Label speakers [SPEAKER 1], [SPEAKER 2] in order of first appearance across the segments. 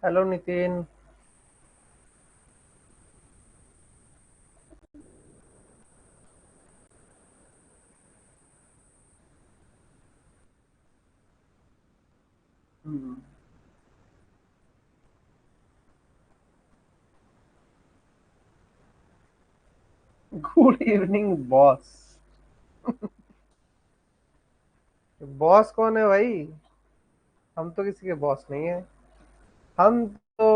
[SPEAKER 1] Hello Nitin. Good evening boss. Boss कौन है भाई? हम तो किसी के बॉस नहीं है। हम तो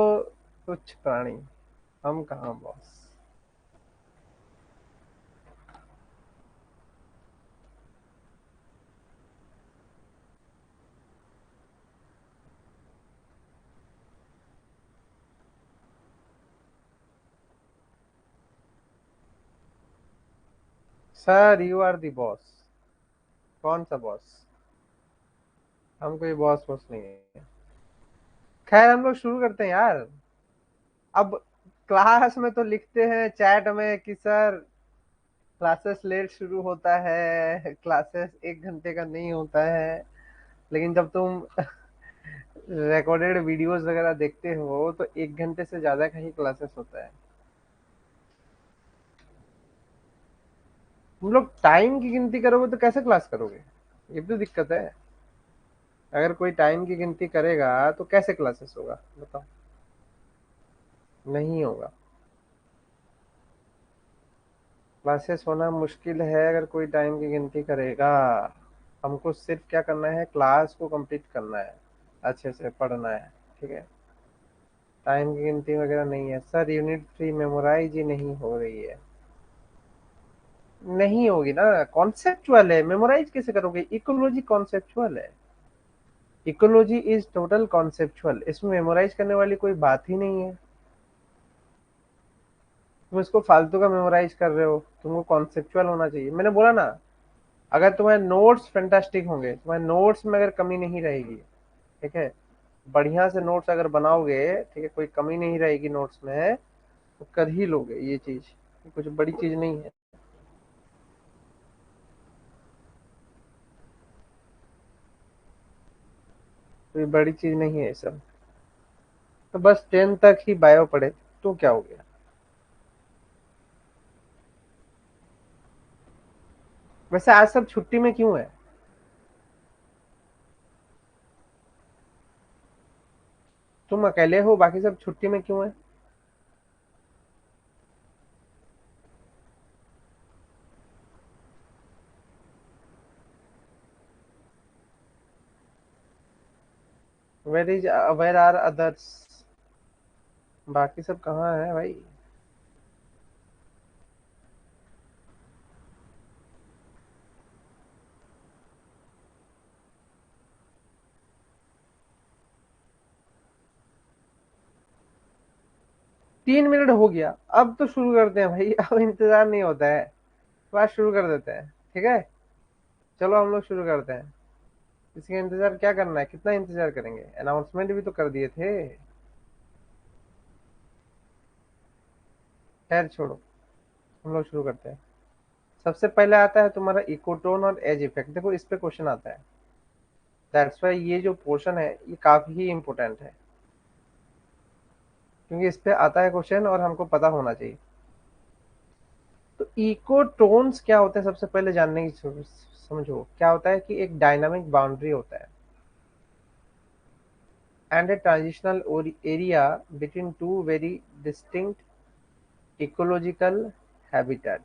[SPEAKER 1] तुच्छ प्राणी। हम कहाँ boss? Sir you are the boss. कौन सा बॉस? हम कोई बॉस बॉस नहीं है। खैर हम लोग शुरू करते हैं यार। अब क्लास में तो लिखते हैं चैट में कि सर क्लासेस लेट शुरू होता है, क्लासेस 1 घंटे का नहीं होता है। लेकिन जब तुम रिकॉर्डेड वीडियोस वगैरह देखते हो तो 1 घंटे से ज्यादा का ही क्लासेस होता है। तुम लोग टाइम की गिनती करोगे तो कैसे क्लास करोगे? ये भी तो दिक्कत है। अगर कोई टाइम की गिनती करेगा तो कैसे क्लासेस होगा बताओ? नहीं होगा। क्लासेस होना मुश्किल है अगर कोई टाइम की गिनती करेगा। हमको सिर्फ क्या करना है, क्लास को कंप्लीट करना है, अच्छे से पढ़ना है। ठीक है। टाइम की गिनती वगैरह नहीं है सर। यूनिट 3 मेमोराइज ही नहीं हो रही है। नहीं होगी ना। कॉन्सेप्चुअल है, मेमोराइज कैसे करोगे? इकोलॉजी कॉन्सेप्चुअल है। इकोलॉजी इज टोटल कॉन्सेप्चुअल, इसमें मेमोराइज करने वाली कोई बात ही नहीं है। तुम इसको फालतू का मेमोराइज कर रहे हो, तुमको कॉन्सेप्चुअल होना चाहिए, मैंने बोला ना। अगर तुम्हारे नोट्स फैंटास्टिक होंगे, तुम्हारे नोट्स में अगर कमी नहीं रहेगी, ठीक है, बढ़िया से नोट्स अगर बनाओगे, ठीक है, कोई कमी नहीं रहेगी नोट्स में, तो कर ही लोगे ये चीज। कुछ बड़ी चीज नहीं है। कोई बड़ी चीज नहीं है ये सब। तो बस 10 तक ही बायो पढ़े तो क्या हो गया? वैसे आज सब छुट्टी में क्यों है? तुम अकेले हो, बाकी सब छुट्टी में क्यों है? Where are others? बाकी सब कहाँ है भाई? 3 मिनट हो गया, अब तो शुरू करते हैं भाई। अब इंतजार नहीं होता है। क्लास शुरू कर देते हैं, ठीक है। चलो हम लोग शुरू करते हैं। इसका इंतजार क्या करना है, कितना इंतजार करेंगे? अनाउंसमेंट भी तो कर दिए थे। खैर छोड़ो, हम लोग शुरू करते हैं। सबसे पहले आता है तुम्हारा इकोटोन और एज इफेक्ट। देखो इस पे क्वेश्चन आता है। दैट्स वाई ये जो पोर्शन है ये काफी ही इंपॉर्टेंट है, क्योंकि इस पे आता है क्वेश्चन और हमको पता होना चाहिए। तो इकोटोन्स क्या होते हैं सबसे पहले जानने की समझो। क्या होता है कि एक डायनामिक बाउंड्री होता है and a transitional area between two very distinct ecological habitat।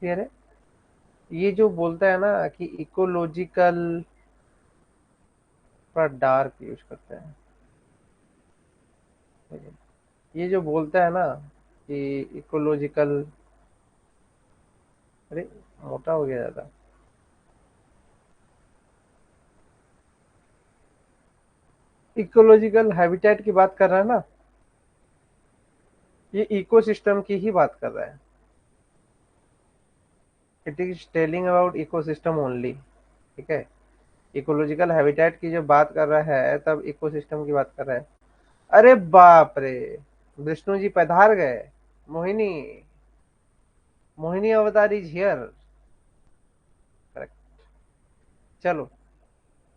[SPEAKER 1] Clear है? ये जो बोलता है ना कि इकोलॉजिकल, थोड़ा डार्क यूज करते हैं, ठीक है? ये जो बोलता है ना कि इकोलॉजिकल, अरे मोटा हो गया ज्यादा। इकोलॉजिकल हैबिटेट की बात कर रहा है ना, ये इकोसिस्टम की ही बात कर रहा है। It is telling about ecosystem only. ठीक है। इकोलॉजिकल हैबिटेट की जब बात कर रहा है तब इकोसिस्टम की बात कर रहा है। अरे बाप रे, विष्णु जी पधार गए। मोहिनी, मोहिनी अवतार इज हियर। करेक्ट। चलो,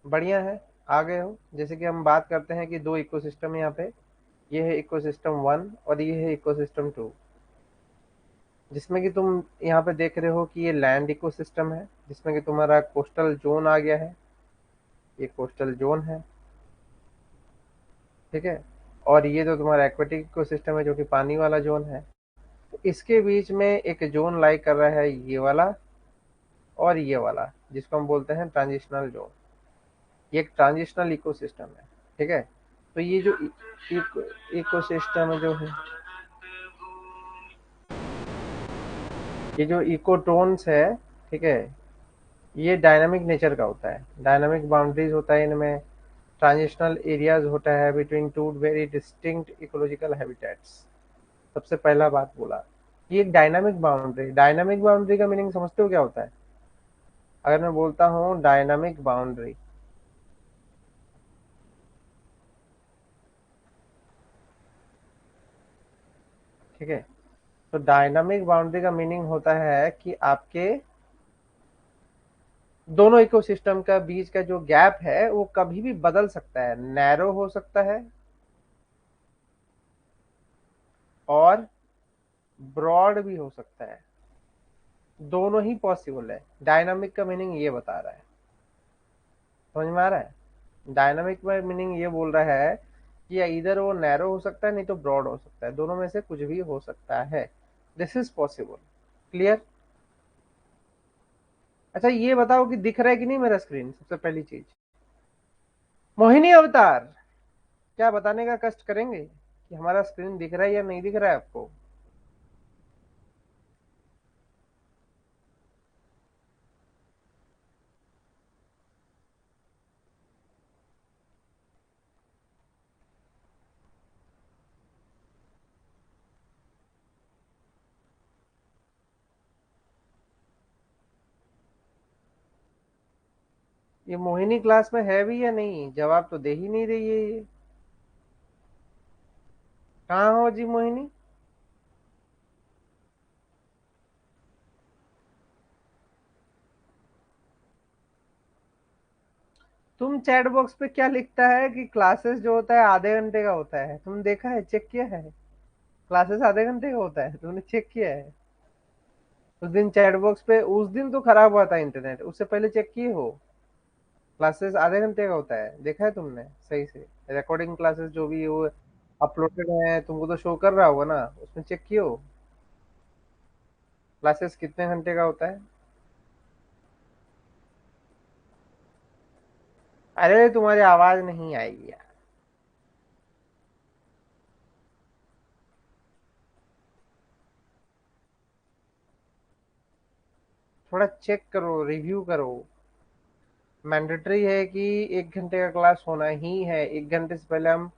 [SPEAKER 1] बढ़िया है। आ गए हो? जैसे कि हम बात करते हैं कि दो इकोसिस्टम यहाँ पे, ये है इकोसिस्टम वन और ये है इकोसिस्टम टू, जिसमें कि तुम यहाँ पे देख रहे हो कि ये लैंड इकोसिस्टम है, जिसमें कि तुम्हारा कोस्टल जोन आ गया है, ये कोस्टल जोन है, ठीक है। और ये जो तुम्हारा एक्वेटिक इकोसिस्टम है जो कि पानी वाला जोन है, तो इसके बीच में एक जोन लाई कर रहा है ये वाला और ये वाला, जिसको हम बोलते हैं ट्रांजिशनल जोन। ये एक ट्रांजिशनल इकोसिस्टम है, ठीक है। तो ये जो इकोसिस्टम जो है, ये जो इकोटोन्स है, ठीक है, ये डायनामिक नेचर का होता है, डायनामिक बाउंड्रीज होता है इनमें, ट्रांजिशनल एरियाज होता है between two very distinct ecological habitats. सबसे पहला बात बोला, ये एक डायनामिक बाउंड्री, डायनामिक बाउंड्री का मीनिंग समझते हो क्या होता है? अगर मैं बोलता हूँ डायनामिक बाउंड्री, ठीक है, तो डायनामिक बाउंड्री का मीनिंग होता है कि आपके दोनों इकोसिस्टम का बीच का जो गैप है वो कभी भी बदल सकता है, नैरो हो सकता है और ब्रॉड भी हो सकता है, दोनों ही पॉसिबल है। डायनामिक का मीनिंग ये बता रहा है, समझ में आ रहा है? डायनामिक में मीनिंग ये बोल रहा है कि इधर वो नैरो हो सकता है, नहीं तो ब्रॉड हो सकता है, दोनों में से कुछ भी हो सकता है, दिस इज पॉसिबल। क्लियर? अच्छा ये बताओ कि दिख रहा है कि नहीं मेरा स्क्रीन, सबसे पहली चीज। मोहिनी अवतार, क्या बताने का कष्ट करेंगे कि हमारा स्क्रीन दिख रहा है या नहीं दिख रहा है आपको? ये मोहिनी क्लास में है भी या नहीं? जवाब तो दे ही नहीं रही है ये। कहाँ हो जी मोहिनी? तुम चैट बॉक्स पे क्या लिखता है कि क्लासेस जो होता है आधे घंटे का होता है, तुम देखा है, चेक किया है? क्लासेस आधे घंटे का होता है, तुमने चेक किया है? उस दिन चैट बॉक्स पे, उस दिन तो खराब हुआ था इंटरनेट, उससे पहले चेक किए हो? क्लासेस आधे घंटे का होता है, देखा है तुमने सही से? रिकॉर्डिंग क्लासेस जो भी वो अपलोडेड है तुमको तो शो कर रहा होगा ना, उसमें चेक किए हो क्लासेस कितने घंटे का होता है? अरे तुम्हारी आवाज नहीं आएगी यार। थोड़ा चेक करो, रिव्यू करो। मैंडेटरी है कि 1 घंटे का क्लास होना ही है, 1 घंटे से पहले हम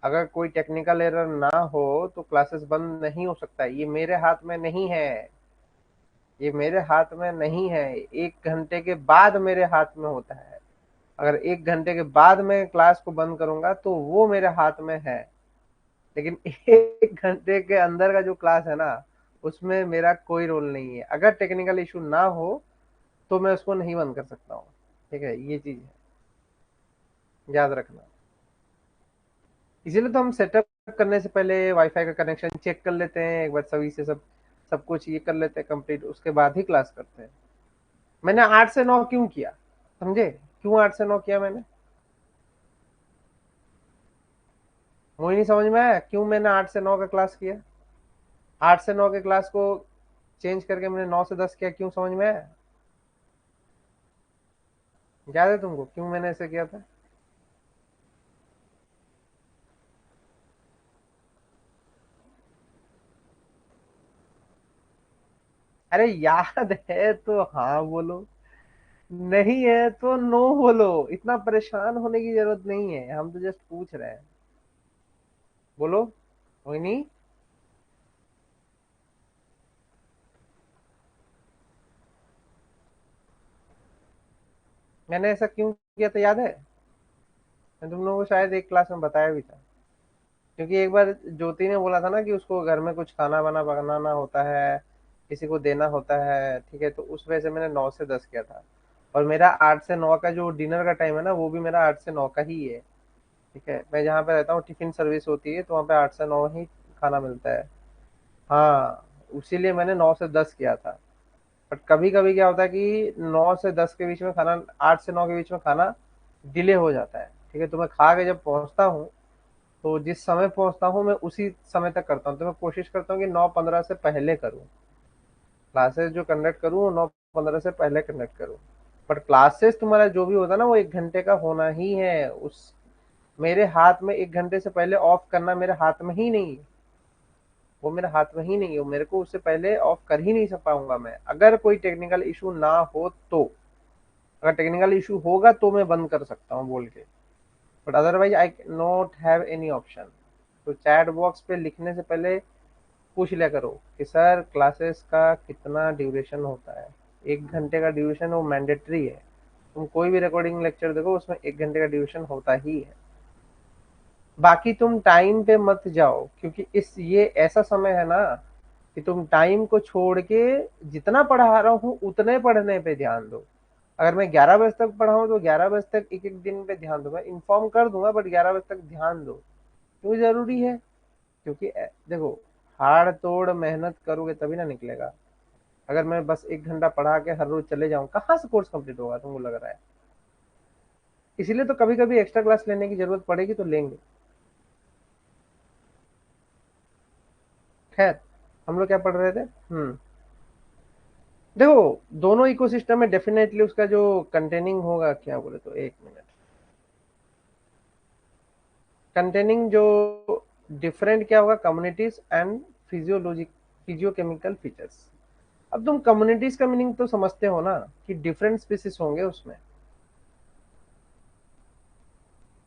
[SPEAKER 1] अगर कोई टेक्निकल एरर ना हो तो क्लासेस बंद नहीं हो सकता है। ये मेरे हाथ में नहीं है, ये मेरे हाथ में नहीं है, 1 घंटे के बाद मेरे हाथ में होता है। अगर 1 घंटे के बाद मैं क्लास को बंद करूंगा तो वो मेरे हाथ में है, लेकिन 1 घंटे के अंदर का जो क्लास है ना, उसमें मेरा कोई रोल नहीं है। अगर टेक्निकल इशू ना हो तो मैं उसको नहीं बंद कर सकता हूँ, ठीक है, ये चीज है, याद रखना। इसीलिए तो हम सेटअप करने से पहले वाईफाई का कनेक्शन चेक कर लेते हैं एक बार, सभी से सब सब कुछ ये कर लेते हैं कंप्लीट, उसके बाद ही क्लास करते हैं। मैंने 8 से 9 क्यों किया, समझे? क्यों 8 से 9 किया मैंने? मुझे नहीं समझ में आया क्यों मैंने 8 से 9 का क्लास किया। 8 से 9 के क्लास को चेंज करके मैंने 9 से 10 किया, क्यों, समझ में आया? याद है तुमको क्यों मैंने ऐसे किया था? अरे याद है तो हाँ बोलो, नहीं है तो नो बोलो, इतना परेशान होने की जरूरत नहीं है, हम तो जस्ट पूछ रहे हैं। बोलो। कोई नहीं। मैंने ऐसा क्यों किया था याद है? मैं तुम लोगों को शायद एक क्लास में बताया भी था, क्योंकि एक बार ज्योति ने बोला था ना कि उसको घर में कुछ खाना वाना बनाना होता है, किसी को देना होता है, ठीक है, तो उस वजह से मैंने 9 से 10 किया था। और मेरा 8 से 9 का जो डिनर का टाइम है ना, वो भी मेरा 8 से 9 का ही है। ठीक है, मैं जहाँ पे रहता हूँ टिफिन सर्विस होती है, तो वहाँ पे 8 से 9 ही खाना मिलता है। हाँ, इसीलिए मैंने 9 से 10 किया था। बट कभी कभी क्या होता है कि 9 से 10 के बीच में खाना, 8 से 9 के बीच में खाना डिले हो जाता है। ठीक है, तो मैं खा के जब पहुंचता हूँ, तो जिस समय पहुंचता हूँ मैं उसी समय तक करता हूँ। तो मैं कोशिश करता हूँ कि 9:15 से पहले करूँ, क्लासेस जो कंडक्ट करूँ वो 9:15 से पहले कंडक्ट करूँ। बट क्लासेस तुम्हारा जो भी होता है ना, वो 1 घंटे का होना ही है। उस मेरे हाथ में 1 घंटे से पहले ऑफ करना मेरे हाथ में ही नहीं है। वो मेरे हाथ में ही नहीं है, वो मेरे को उससे पहले ऑफ कर ही नहीं पाऊंगा मैं, अगर कोई टेक्निकल इशू ना हो तो। अगर टेक्निकल इशू होगा तो मैं बंद कर सकता हूँ बोल के, but otherwise I not have any option. तो चैट बॉक्स पे लिखने से पहले पूछ लिया करो कि सर क्लासेस का कितना ड्यूरेशन होता है। 1 घंटे का ड्यूरेशन वो मैंडेटरी है। तुम कोई भी रिकॉर्डिंग लेक्चर देखो, उसमें 1 घंटे का ड्यूरेशन होता ही है। बाकी तुम टाइम पे मत जाओ, क्योंकि इस ये ऐसा समय है ना कि तुम टाइम को छोड़ के जितना पढ़ा रहा हूँ उतने पढ़ने पे ध्यान दो। अगर मैं 11 बजे तक पढ़ाऊँ तो 11 बजे तक एक एक दिन पे ध्यान दो। मैं इन्फॉर्म कर दूंगा, बट 11 बजे तक ध्यान दो। क्यों जरूरी है? क्योंकि देखो, हाड़ तोड़ मेहनत करोगे तभी ना निकलेगा। अगर मैं बस 1 घंटा पढ़ा के हर रोज चले जाऊं, कहाँ से कोर्स कंप्लीट होगा तुमको लग रहा है? इसीलिए तो कभी कभी एक्स्ट्रा क्लास लेने की जरूरत पड़ेगी तो लेंगे। खैर, हम लोग क्या पढ़ रहे थे? देखो, दोनों इकोसिस्टम में डेफिनेटली उसका जो कंटेनिंग होगा, क्या बोले तो, 1 मिनट। कंटेनिंग जो डिफरेंट क्या होगा, communities and physiologic physiochemical features. अब तुम कम्युनिटीज का मीनिंग तो समझते हो ना, कि डिफरेंट स्पीसीज होंगे उसमें।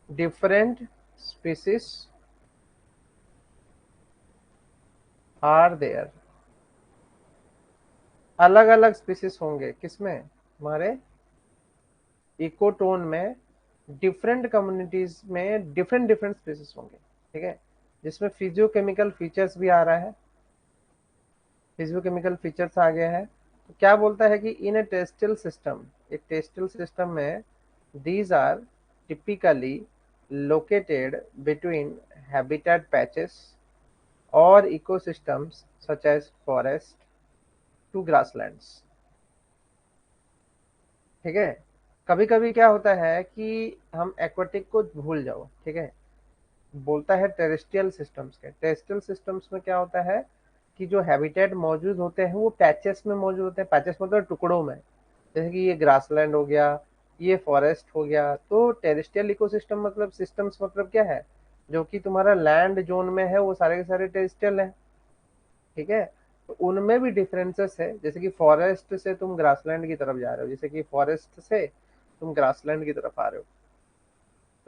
[SPEAKER 1] डिफरेंट स्पीसीज आर देयर, अलग अलग स्पीसीज होंगे किसमें, हमारे इकोटोन में। डिफरेंट कम्युनिटीज में डिफरेंट डिफरेंट स्पीसीज होंगे। ठीक है, जिसमें फिजियोकेमिकल फीचर्स भी आ रहा है। फिजियोकेमिकल फीचर्स आ गया है, तो क्या बोलता है कि इन ए टेस्टल सिस्टम, एक टेस्टल सिस्टम में, these are typically located between habitat patches or ecosystems such as forest to grasslands। ठीक है, कभी कभी क्या होता है कि हम एक्वाटिक को भूल जाओ। ठीक है, बोलता है टेरेस्ट्रियल सिस्टम्स के। टेरेस्ट्रियल सिस्टम्स में क्या होता है कि जो हैबिटेट मौजूद होते हैं वो पैचेस में मौजूद होते हैं। पैचेस मतलब टुकड़ों में। जैसे कि ये ग्रासलैंड हो गया, ये फॉरेस्ट हो गया। तो टेरेस्ट्रियल इकोसिस्टम मतलब सिस्टम्स मतलब क्या है, जो कि तुम्हारा लैंड जोन में है वो सारे के सारे टेरेस्ट्रियल है। ठीक है, तो उनमें भी डिफरेंसेस है। जैसे कि फॉरेस्ट से तुम ग्रासलैंड की तरफ जा रहे हो, जैसे कि फॉरेस्ट से तुम ग्रासलैंड की तरफ आ रहे हो,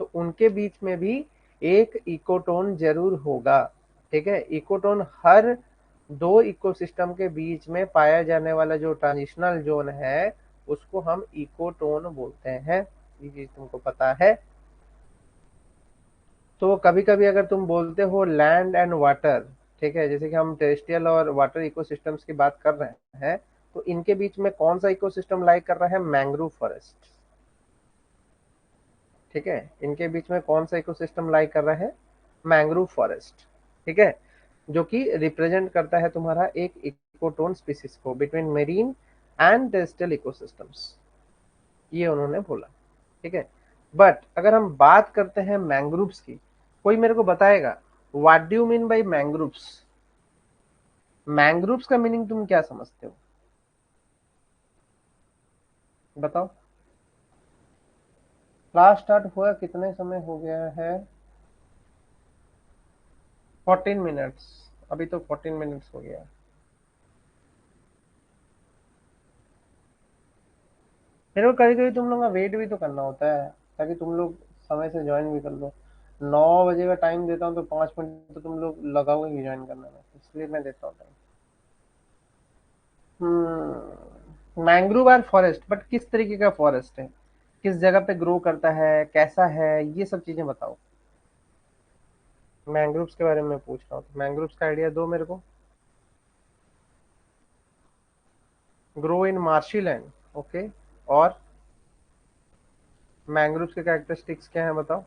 [SPEAKER 1] तो उनके बीच में भी एक इकोटोन जरूर होगा। ठीक है, इकोटोन हर दो इकोसिस्टम के बीच में पाया जाने वाला जो ट्रांजिशनल जोन है, उसको हम इकोटोन बोलते हैं। ये चीज तुमको पता है? तो कभी कभी अगर तुम बोलते हो लैंड एंड वाटर, ठीक है, जैसे कि हम टेरेस्ट्रियल और वाटर इकोसिस्टम्स की बात कर रहे हैं, तो इनके बीच में कौन सा इकोसिस्टम लाइक कर रहा है? Mangrove forest. ठीक है, इनके बीच में कौन सा इकोसिस्टम लाइक कर रहा है? Mangrove forest. ठीक है, जो कि रिप्रेजेंट करता है तुम्हारा एक इकोटोन स्पीसीज को between marine and terrestrial ecosystems, ये उन्होंने बोला। ठीक है, बट अगर हम बात करते हैं मैंग्रोव्स की, कोई मेरे को बताएगा what do you mean by mangroves? Mangroves का मीनिंग तुम क्या समझते हो, बताओ। क्लास स्टार्ट हुआ कितने समय हो गया है? 14 मिनट्स। अभी तो 14 मिनट्स हो गया। मेरे को कभी कभी तुम लोग का वेट भी तो करना होता है, ताकि तुम लोग समय से ज्वाइन भी कर लो। 9 बजे का टाइम देता हूँ तो 5 मिनट तो तुम लोग लगाओगे ज्वाइन करने में, इसलिए मैं देता हूँ time. Mangrove are forest, but किस तरीके का फॉरेस्ट है, किस जगह पे ग्रो करता है, कैसा है, ये सब चीजें बताओ। मैंग्रोव्स के बारे में पूछ रहा हूँ, तो मैंग्रोव्स का आइडिया दो मेरे को। Grow in marshy land, okay. और मैंग्रोव्स के कैरेक्टरिस्टिक्स क्या है बताओ।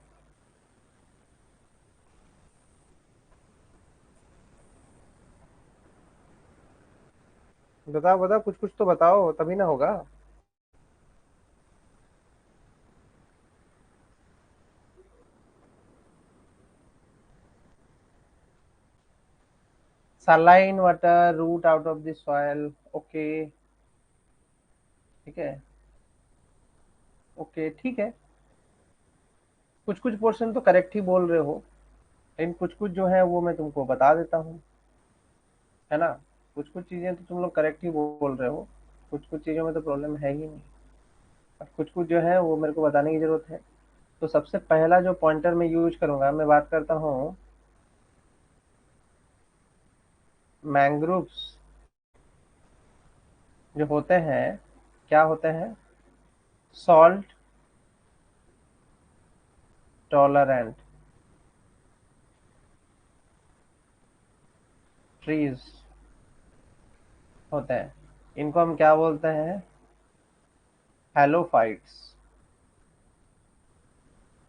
[SPEAKER 1] बताओ बताओ, कुछ कुछ तो बताओ, तभी ना होगा। Saline water, root out of the soil. Okay. ठीक है। ओके ठीक है। कुछ कुछ पोर्शन तो करेक्ट ही बोल रहे हो, लेकिन कुछ कुछ जो है वो मैं तुमको बता देता हूँ, है ना। कुछ कुछ चीजें तो तुम लोग करेक्ट ही बोल रहे हो, कुछ कुछ चीजों में तो प्रॉब्लम है ही नहीं। और कुछ कुछ जो है वो मेरे को बताने की जरूरत है। तो सबसे पहला जो पॉइंटर मैं यूज करूंगा, मैं बात करता हूँ मैंग्रोव्स जो होते हैं, क्या होते हैं, सॉल्ट टॉलरेंट ट्रीज होते हैं। इनको हम क्या बोलते हैं, हेलोफाइट्स।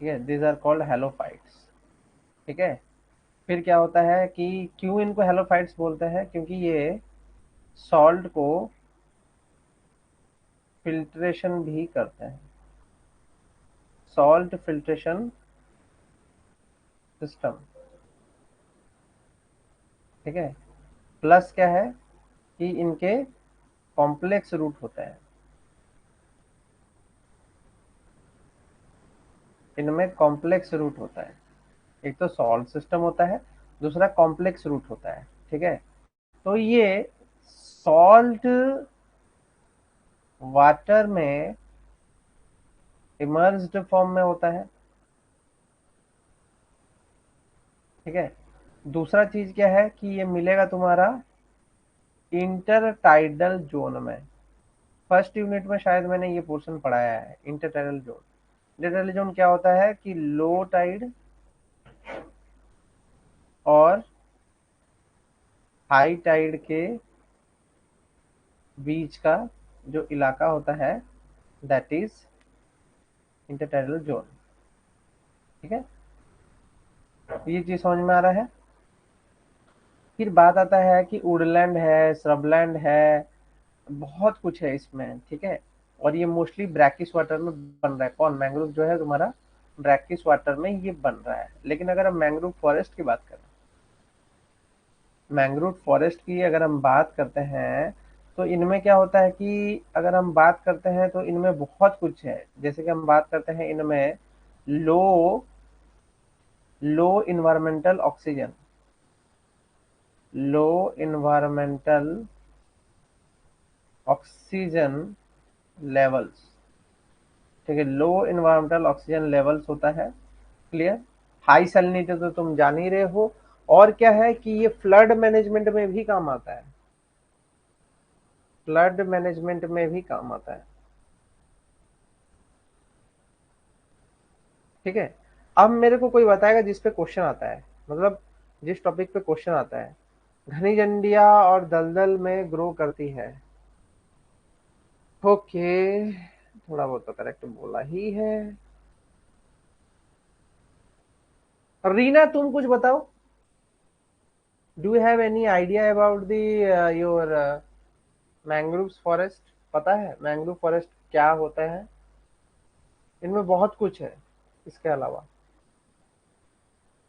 [SPEAKER 1] ठीक है, दीज आर कॉल्ड हेलोफाइट्स। ठीक है। फिर क्या होता है कि क्यों इनको हेलोफाइट्स बोलते हैं, क्योंकि ये सॉल्ट को फिल्ट्रेशन भी करते हैं, सॉल्ट फिल्ट्रेशन सिस्टम। ठीक है। प्लस क्या है कि इनके कॉम्प्लेक्स रूट होते हैं, इनमें कॉम्प्लेक्स रूट होता है। एक तो सॉल्ट सिस्टम होता है, दूसरा कॉम्प्लेक्स रूट होता है। ठीक है। तो ये सॉल्ट वाटर में इमर्ज्ड फॉर्म में होता है। ठीक है। दूसरा चीज क्या है कि ये मिलेगा तुम्हारा इंटरटाइडल जोन में। फर्स्ट यूनिट में शायद मैंने ये पोर्शन पढ़ाया है, इंटरटाइडल जोन। इंटरटाइडल जोन क्या होता है कि लो टाइड और हाई टाइड के बीच का जो इलाका होता है, दैट इज इंटरटाइडल जोन। ठीक है। ये चीज समझ में आ रहा है। फिर बात आता है कि वुडलैंड है, श्रबलैंड है, बहुत कुछ है इसमें। ठीक है। और ये मोस्टली ब्रैकिश वाटर में बन रहा है। कौन, मैंग्रोव जो है तुम्हारा ब्रैकिश वाटर में ये बन रहा है। लेकिन अगर हम मैंग्रोव फॉरेस्ट की बात करें, मैंग्रोव फॉरेस्ट की अगर हम बात करते हैं, तो इनमें क्या होता है कि अगर हम बात करते हैं तो इनमें बहुत कुछ है। जैसे कि हम बात करते हैं इनमें लो लो इन्वायरमेंटल ऑक्सीजन, लो इन्वायरमेंटल ऑक्सीजन लेवल्स। ठीक है, लो इन्वायरमेंटल ऑक्सीजन लेवल्स होता है। क्लियर। हाई सैलिनिटी तो तुम जान ही रहे हो। और क्या है कि ये फ्लड मैनेजमेंट में भी काम आता है, फ्लड मैनेजमेंट में भी काम आता है। ठीक है। अब मेरे को कोई बताएगा जिस पे क्वेश्चन आता है, मतलब जिस टॉपिक पे क्वेश्चन आता है, घनी जंडिया और दलदल में ग्रो करती है। ओके, थोड़ा बहुत तो करेक्ट बोला ही है। रीना तुम कुछ बताओ, do you have any idea about the your mangrove forest. पता है मैंग्रोव फॉरेस्ट क्या होता है? इनमें बहुत कुछ है इसके अलावा।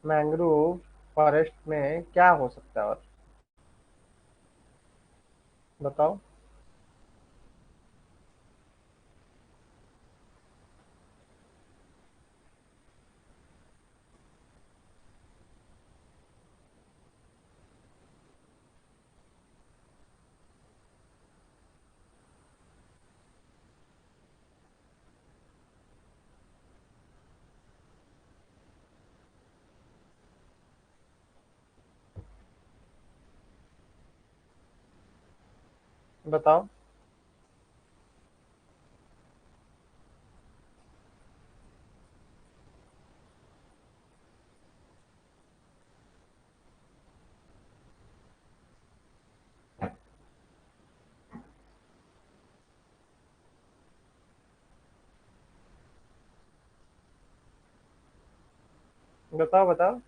[SPEAKER 1] मैंग्रोव फॉरेस्ट में क्या हो सकता है और बताओ। बताओ। बताओ बताओ।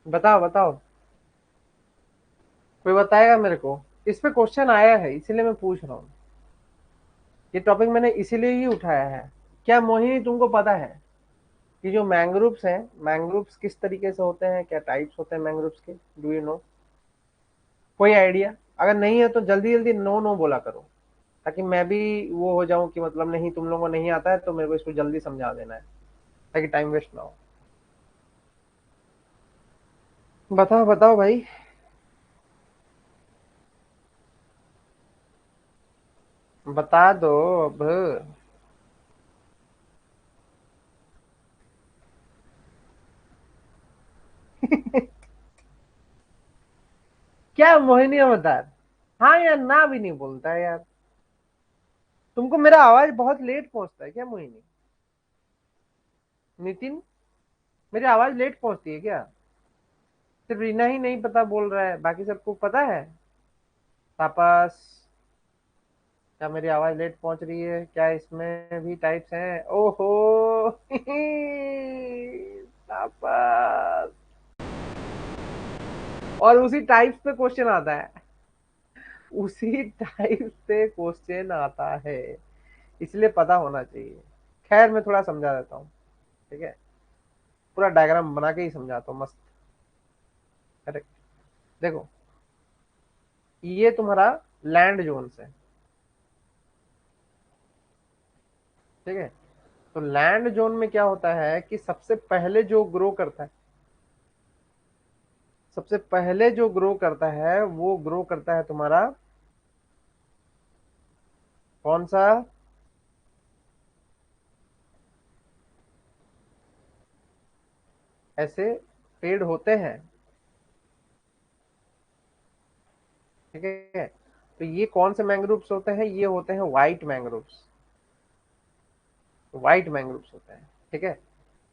[SPEAKER 1] बताओ बताओ। कोई बताएगा मेरे को? इस पे क्वेश्चन आया है इसीलिए मैं पूछ रहा हूँ। ये टॉपिक मैंने इसीलिए ही उठाया है। क्या मोहिनी तुमको पता है कि जो मैंग्रोव्स हैं, मैंग्रोव्स किस तरीके से होते हैं, क्या टाइप्स होते हैं मैंग्रोव्स के? Do you know? कोई आइडिया? अगर नहीं है तो जल्दी जल्दी नो नो बोला करो, ताकि मैं भी वो हो जाऊं कि मतलब नहीं तुम लोगों को नहीं आता है तो मेरे को इसको जल्दी समझा देना है, ताकि टाइम वेस्ट ना हो। बताओ बताओ भाई। बता दो अब। क्या मोहिनी अवतार? हाँ या ना भी नहीं बोलता है यार। तुमको मेरा आवाज बहुत लेट पहुंचता है क्या मोहिनी? नितिन, मेरी आवाज लेट पहुंचती है क्या? सिर्फ रीना ही नहीं पता बोल रहा है, बाकी सबको पता है। तापस, क्या मेरी आवाज लेट पहुंच रही है? क्या इसमें भी टाइप्स हैं? ओहो। तापस। और उसी टाइप्स पे क्वेश्चन आता है। उसी टाइप से क्वेश्चन आता है, इसलिए पता होना चाहिए। खैर मैं थोड़ा समझा देता हूँ, ठीक है? पूरा डायग्राम बना के ही समझाता हूँ मस्त। करेक्ट। देखो, ये तुम्हारा लैंड जोन है, ठीक है? तो लैंड जोन में क्या होता है कि सबसे पहले जो ग्रो करता है, सबसे पहले जो ग्रो करता है वो ग्रो करता है तुम्हारा कौन सा? ऐसे पेड़ होते हैं, ठीक है? तो ये कौन से मैंग्रोव्स होते हैं? ये होते हैं व्हाइट मैंग्रोव्स। व्हाइट मैंग्रोव्स होते हैं, ठीक है?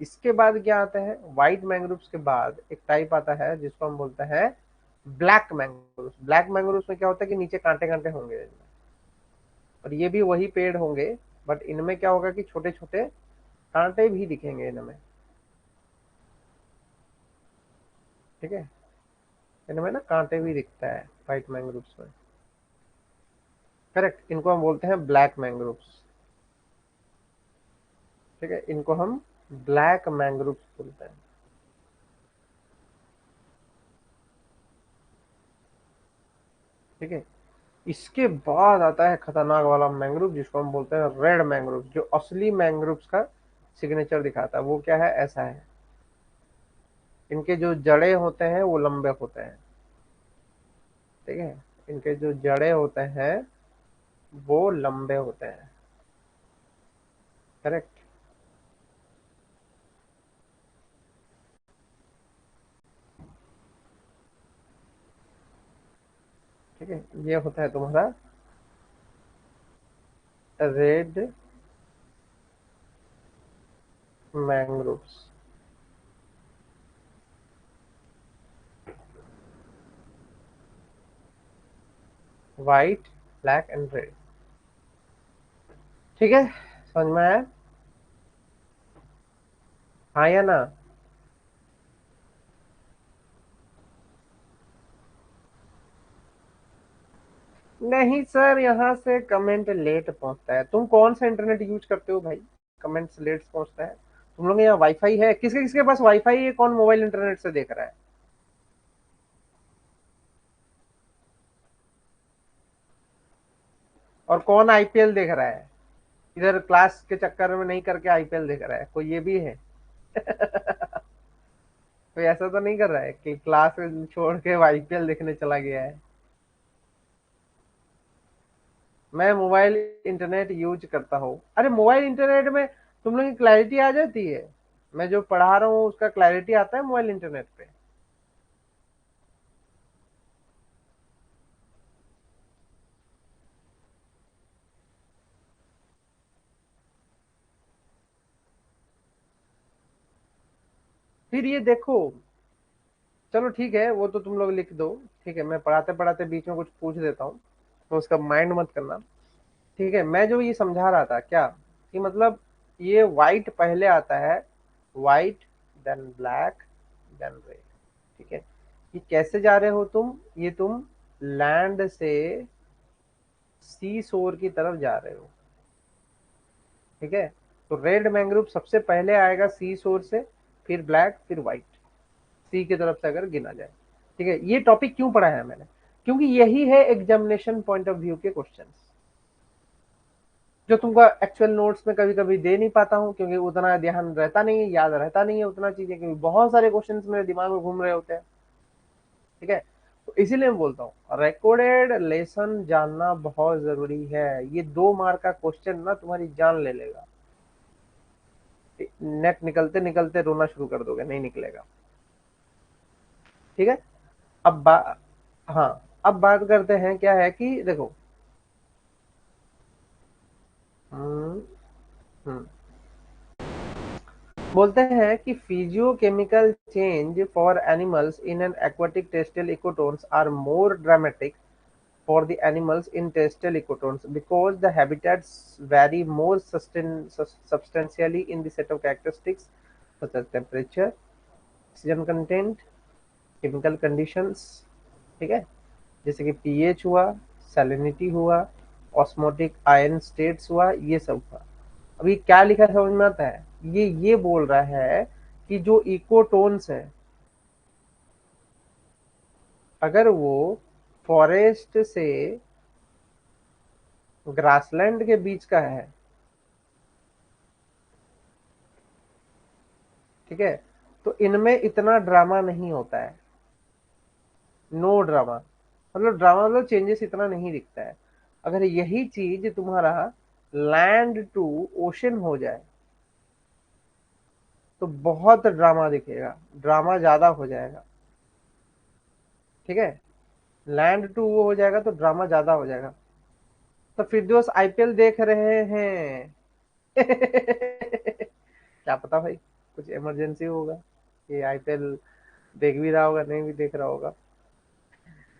[SPEAKER 1] इसके बाद क्या आता है? व्हाइट मैंग्रोव्स के बाद एक टाइप आता है जिसको हम बोलते हैं ब्लैक मैंग्रोव्स। ब्लैक मैंग्रोव्स में क्या होता है कि नीचे कांटे कांटे होंगे, और ये भी वही पेड़ होंगे, बट इनमें क्या होगा कि छोटे छोटे कांटे भी दिखेंगे इनमें, ठीक है? इनमें ना कांटे भी दिखता है व्हाइट मैंग्रोव्स में। करेक्ट, इनको हम बोलते हैं ब्लैक मैंग्रोव्स, ठीक है? इनको हम ब्लैक मैंग्रोव्स बोलते हैं, ठीक है? इसके बाद आता है खतरनाक वाला मैंग्रोव जिसको हम बोलते हैं रेड मैंग्रोव, जो असली मैंग्रोव्स का सिग्नेचर दिखाता है। वो क्या है? ऐसा है, इनके जो जड़े होते हैं वो लंबे होते हैं, ठीक है? इनके जो जड़े होते हैं वो लंबे होते हैं। करेक्ट। ठीक है, ये होता है तुम्हारा red mangroves. White, black and red, ठीक है? समझ में आया? हाँ या ना? नहीं सर, यहाँ से कमेंट लेट पहुंचता है। तुम कौन सा इंटरनेट यूज करते हो भाई? कमेंट्स लेट पहुंचता है? तुम लोग यहाँ वाईफाई है? किसके किसके पास वाईफाई है? कौन मोबाइल इंटरनेट से देख रहा है? और कौन आईपीएल देख रहा है? इधर क्लास के चक्कर में नहीं करके आईपीएल देख रहा है? कोई ये भी है? कोई ऐसा तो नहीं कर रहा है कि क्लास छोड़ के आईपीएल देखने चला गया है? मैं मोबाइल इंटरनेट यूज करता हूँ। अरे मोबाइल इंटरनेट में तुम लोग की क्लैरिटी आ जाती है। मैं जो पढ़ा रहा हूँ उसका क्लैरिटी आता है मोबाइल इंटरनेट पे? फिर ये देखो, चलो ठीक है, वो तो तुम लोग लिख दो। ठीक है, मैं पढ़ाते पढ़ाते बीच में कुछ पूछ देता हूँ, तो उसका माइंड मत करना। ठीक है, मैं जो ये समझा रहा था क्या, कि मतलब ये व्हाइट पहले आता है, white, then black, then red. ठीक है, ये कैसे जा रहे हो तुम, ये तुम लैंड से सी शोर की तरफ जा रहे हो। ठीक है, तो रेड मैंग्रोव सबसे पहले आएगा सी शोर से, फिर ब्लैक, फिर व्हाइट, सी की तरफ से अगर गिना जाए। ठीक है, ये टॉपिक क्यों पढ़ा है मैंने, क्योंकि यही है एग्जामिनेशन पॉइंट ऑफ व्यू के क्वेश्चंस, जो तुमको एक्चुअल नोट्स में कभी कभी दे नहीं पाता हूँ, क्योंकि उतना ध्यान रहता नहीं है, याद रहता नहीं है उतना चीजें, क्योंकि बहुत सारे क्वेश्चंस मेरे दिमाग में घूम रहे होते हैं। ठीक है, तो इसीलिए मैं बोलता हूँ रिकॉर्डेड लेसन जानना बहुत जरूरी है। ये 2 मार्क का क्वेश्चन ना तुम्हारी जान ले लेगा। नेट निकलते निकलते रोना शुरू कर दोगे, नहीं निकलेगा। ठीक है, अब हाँ, अब बात करते हैं, क्या है कि देखो, हम्म हम्म, बोलते हैं कि physicochemical change for animals in an aquatic terrestrial ecotones are more dramatic for the animals in terrestrial ecotones because the habitats vary more substantially in the set of characteristics such as temperature, oxygen content, chemical conditions। ठीक है, जैसे कि pH हुआ, salinity हुआ, osmotic ion states हुआ, ये सब हुआ। अभी क्या लिखा है समझ में आता है, ये बोल रहा है कि जो इकोटोन्स है, अगर वो फॉरेस्ट से ग्रासलैंड के बीच का है, ठीक है, तो इनमें इतना ड्रामा नहीं होता है। नो ड्रामा, मतलब ड्रामा मतलब चेंजेस इतना नहीं दिखता है। अगर यही चीज तुम्हारा लैंड टू ओशन हो जाए, तो बहुत ड्रामा दिखेगा, ड्रामा ज्यादा हो जाएगा। ठीक है, लैंड टू वो हो जाएगा तो ड्रामा ज्यादा हो जाएगा। तो फिर दोस्त आईपीएल देख रहे हैं क्या पता भाई, कुछ इमरजेंसी होगा, ये आईपीएल देख भी रहा होगा, नहीं भी देख रहा होगा।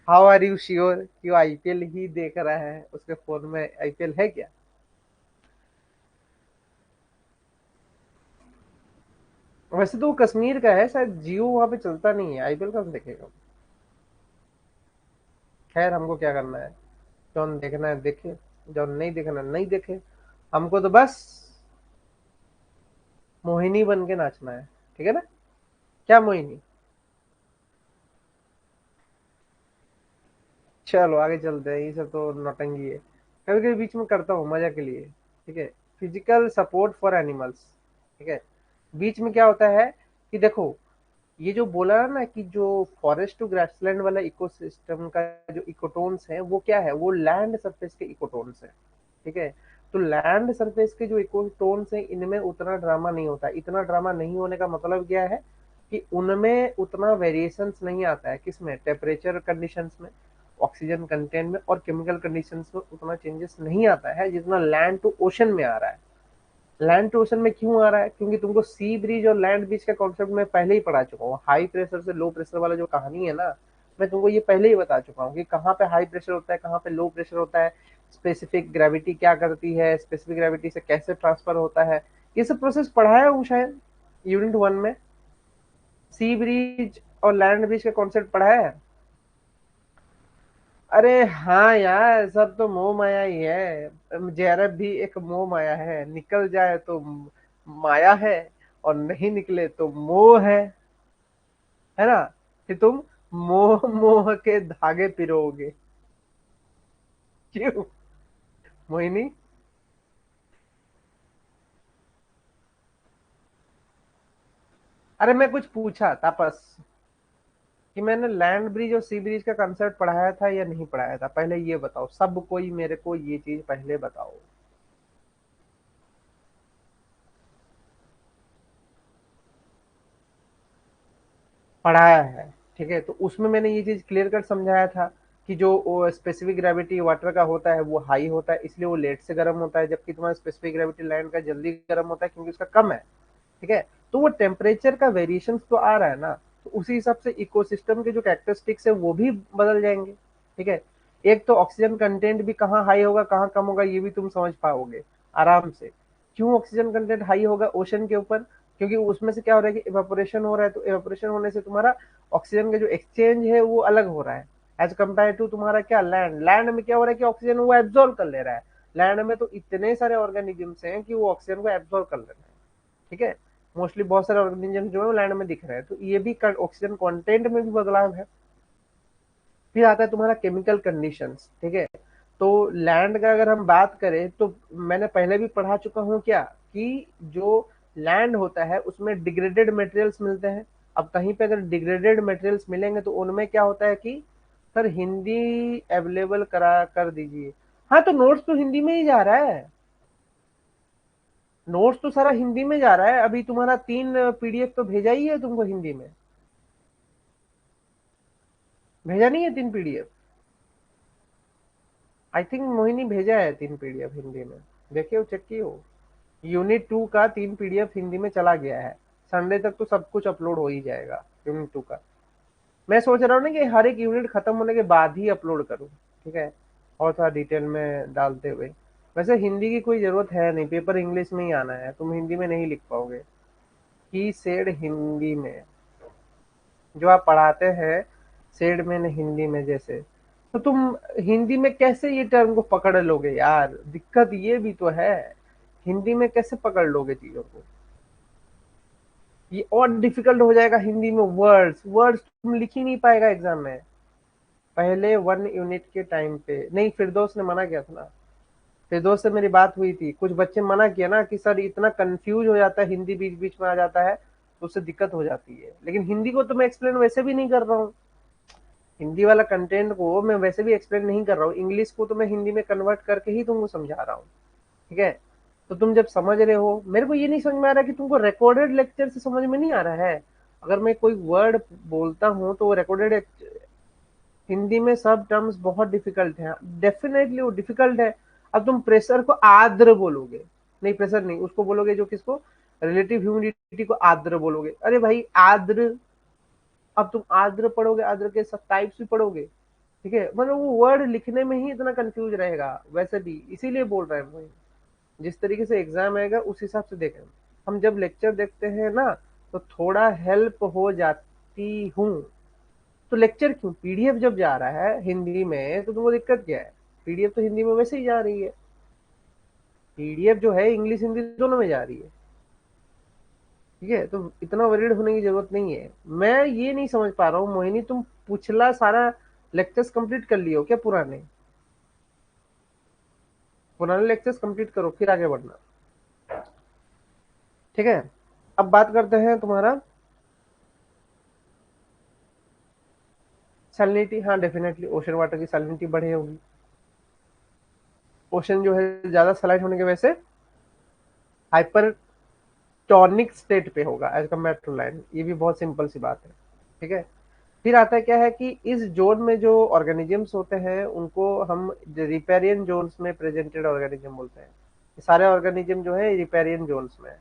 [SPEAKER 1] हाउ आर यू श्योर कि वो आईपीएल ही देख रहा है, उसके फोन में आईपीएल है क्या? वैसे तो वो कश्मीर का है, शायद जियो वहां पे चलता नहीं है, आईपीएल कौन देखेगा। खैर, हमको क्या करना है, जौन देखना है देखे, जौन नहीं देखना है नहीं देखे। हमको तो बस मोहिनी बन के नाचना है। ठीक है ना, क्या मोहिनी। चलो आगे चलते हैं, ये सब तो नौटंगी है, कभी कभी बीच में करता हूँ मजा के लिए। ठीक है, फिजिकल सपोर्ट फॉर एनिमल्स। ठीक है, बीच में क्या होता है कि देखो, ये जो बोला ना कि जो फॉरेस्ट टू ग्रासलैंड वाला इकोसिस्टम का जो इकोटोन्स है, वो क्या है, वो लैंड सरफेस के इकोटोन्स है। ठीक है, तो लैंड सरफेस के जो इकोटोन्स है, इनमें उतना ड्रामा नहीं होता। इतना ड्रामा नहीं होने का मतलब क्या है, कि उनमें उतना वेरिएशंस नहीं आता है, किसमें, टेम्परेचर कंडीशंस में, ऑक्सीजन कंटेंट में, और केमिकल कंडीशंस में उतना चेंजेस नहीं आता है जितना लैंड टू ओशन में आ रहा है। लैंड टू ओशन में क्यों आ रहा है, क्योंकि तुमको सी ब्रिज और लैंड ब्रिज का कॉन्सेप्ट मैं पहले ही पढ़ा चुका हूँ। हाई प्रेशर से लो प्रेशर वाला जो कहानी है ना, मैं तुमको ये पहले ही बता चुका हूँ कि कहाँ पे हाई प्रेशर होता है, कहाँ पे लो प्रेशर होता है, स्पेसिफिक ग्रेविटी क्या करती है, स्पेसिफिक ग्रेविटी से कैसे ट्रांसफर होता है। ये सब प्रोसेस पढ़ाया हूँ शायद यूनिट 1 में। सी ब्रिज और लैंड ब्रिज का कॉन्सेप्ट पढ़ाया है। अरे हाँ यार, सब तो मोह माया ही है, जहरब भी एक मोह माया है, निकल जाए तो माया है, और नहीं निकले तो मोह है ना, कि तुम मोह मोह के धागे पिरोगे। क्यों मोहिनी? अरे मैं कुछ पूछा तापस, कि मैंने लैंड ब्रिज और सी ब्रिज का कंसेप्ट पढ़ाया था या नहीं पढ़ाया था, पहले ये बताओ, सब कोई मेरे को ये चीज पहले बताओ। पढ़ाया है। ठीक है, तो उसमें मैंने ये चीज क्लियर कट समझाया था कि जो स्पेसिफिक ग्रेविटी वाटर का होता है वो हाई होता है, इसलिए वो लेट से गर्म होता है, जबकि तुम्हारा स्पेसिफिक ग्रेविटी लैंड का जल्दी गर्म होता है क्योंकि उसका कम है। ठीक है, तो वो टेम्परेचर का वेरिएशन तो आ रहा है ना, तो उसी हिसाब से इकोसिस्टम के जो कैरेक्टरिस्टिक्स है वो भी बदल जाएंगे। ठीक है, एक तो ऑक्सीजन कंटेंट भी कहाँ हाई होगा कहाँ कम होगा ये भी तुम समझ पाओगे आराम से। क्यों ऑक्सीजन कंटेंट हाई होगा ओशन के ऊपर? क्योंकि उसमें से क्या हो रहा है कि इवेपोरेशन हो रहा है, तो इवेपोरेशन होने से तुम्हारा ऑक्सीजन का जो एक्सचेंज है वो अलग हो रहा है एज कम्पेयर टू तुम्हारा क्या लैंड। लैंड में क्या हो रहा है कि ऑक्सीजन वो एब्जॉर्व कर ले रहा है। लैंड में तो इतने सारे ऑर्गेनिजम्स हैं कि वो ऑक्सीजन को एब्जॉर्व कर ले रहे हैं। ठीक है, मोस्टली बहुत सारे ऑर्गेनिज्म जो है वो लैंड में दिख रहे हैं, तो ये भी ऑक्सीजन कंटेंट में भी बदलाव है। फिर आता है तुम्हारा केमिकल कंडीशंस। ठीक है, तो लैंड का अगर हम बात करें तो मैंने पहले भी पढ़ा चुका हूँ क्या कि जो लैंड होता है उसमें डिग्रेडेड मटेरियल्स मिलते हैं। अब कहीं पे अगर डिग्रेडेड मटेरियल्स मिलेंगे तो उनमें क्या होता है कि सर हिंदी अवेलेबल करा कर दीजिए। हाँ, तो नोट्स तो हिंदी में ही जा रहा है। नोट्स तो सारा हिंदी में जा रहा है, अभी तुम्हारा 3 पीडीएफ तो भेजा ही है तुमको हिंदी में। भेजा नहीं है 3 पीडीएफ? आई थिंक मोहिनी भेजा है 3 पीडीएफ हिंदी में। देखिए चेक किए हो? यूनिट 2 का 3 पीडीएफ हिंदी में चला गया है। संडे तक तो सब कुछ अपलोड हो ही जाएगा यूनिट 2 का। मैं सोच रहा हूँ ना कि हर एक यूनिट खत्म होने के बाद ही अपलोड करूँ। ठीक है, और थोड़ा डिटेल में डालते हुए। वैसे हिंदी की कोई जरूरत है नहीं, पेपर इंग्लिश में ही आना है, तुम हिंदी में नहीं लिख पाओगे। ही सेड हिंदी में जो आप पढ़ाते हैं, सेड में न हिंदी में जैसे, तो तुम हिंदी में कैसे ये टर्म को पकड़ लोगे यार? दिक्कत ये भी तो है, हिंदी में कैसे पकड़ लोगे चीजों को? ये और डिफिकल्ट हो जाएगा हिंदी में। वर्ड्स वर्ड्स तुम लिख ही नहीं पाएगा एग्जाम में। पहले 1 यूनिट के टाइम पे नहीं, फिरदौस ने मना किया था ना। फिरदौस से मेरी बात हुई थी, कुछ बच्चे मना किया ना कि सर इतना कंफ्यूज हो जाता है, हिंदी बीच बीच में आ जाता है तो उससे दिक्कत हो जाती है। लेकिन हिंदी को तो मैं एक्सप्लेन वैसे भी नहीं कर रहा हूँ। हिंदी वाला कंटेंट को मैं वैसे भी एक्सप्लेन नहीं कर रहा हूँ, इंग्लिश को तो मैं हिंदी में कन्वर्ट करके ही तुमको समझा रहा हूँ। ठीक है, तो तुम जब समझ रहे हो, मेरे को ये नहीं समझ में आ रहा कि तुमको रिकॉर्डेड लेक्चर से समझ में नहीं आ रहा है। अगर मैं कोई वर्ड बोलता हूँ तो वो रिकॉर्डेड, हिंदी में सब टर्म्स बहुत डिफिकल्ट है, डेफिनेटली वो डिफिकल्ट है। अब तुम प्रेशर को आर्द्र बोलोगे, नहीं प्रेशर नहीं, उसको बोलोगे जो किसको, रिलेटिव ह्यूमिडिटी को आर्द्र बोलोगे। अरे भाई आर्द्र, अब तुम आर्द्र पढ़ोगे, आर्द्र के सब टाइप्स भी पढ़ोगे। ठीक है, मतलब वो वर्ड लिखने में ही इतना कंफ्यूज रहेगा वैसे भी, इसीलिए बोल रहे हैं भाई। जिस तरीके से एग्जाम आएगा उस हिसाब से देखें। हम जब लेक्चर देखते हैं ना तो थोड़ा हेल्प हो जाती हूँ। तो लेक्चर क्यों, पीडीएफ जब जा रहा है हिंदी में तो तुमको दिक्कत क्या है? पीडीएफ तो हिंदी में वैसे ही जा रही है। पीडीएफ जो है इंग्लिश हिंदी दोनों में जा रही है। ठीक है, तो इतना वरीड होने की जरूरत नहीं है। मैं ये नहीं समझ पा रहा हूँ मोहिनी, तुम पिछला सारा लेक्चर्स कंप्लीट कर लियो क्या पुराने? पुराने लेक्चर्स कंप्लीट करो फिर आगे बढ़ना। ठीक है, अब बात करते हैं तुम्हारा सैलिनिटी। हाँ डेफिनेटली ओशन वाटर की सैलिनिटी बढ़ी होगी। ओशन जो है ज्यादा सलाइट होने की वजह से हाइपर टॉनिक स्टेट पे होगा एज कम्पेयर टू लैंड, ये भी बहुत सिंपल सी बात है। ठीक है, फिर आता है क्या है कि इस जोन में जो ऑर्गेनिजम्स होते हैं उनको हम रिपेरियन जोन्स में प्रेजेंटेड ऑर्गेनिज्म बोलते हैं। सारे ऑर्गेनिज्म जो है रिपेरियन जोन्स में है।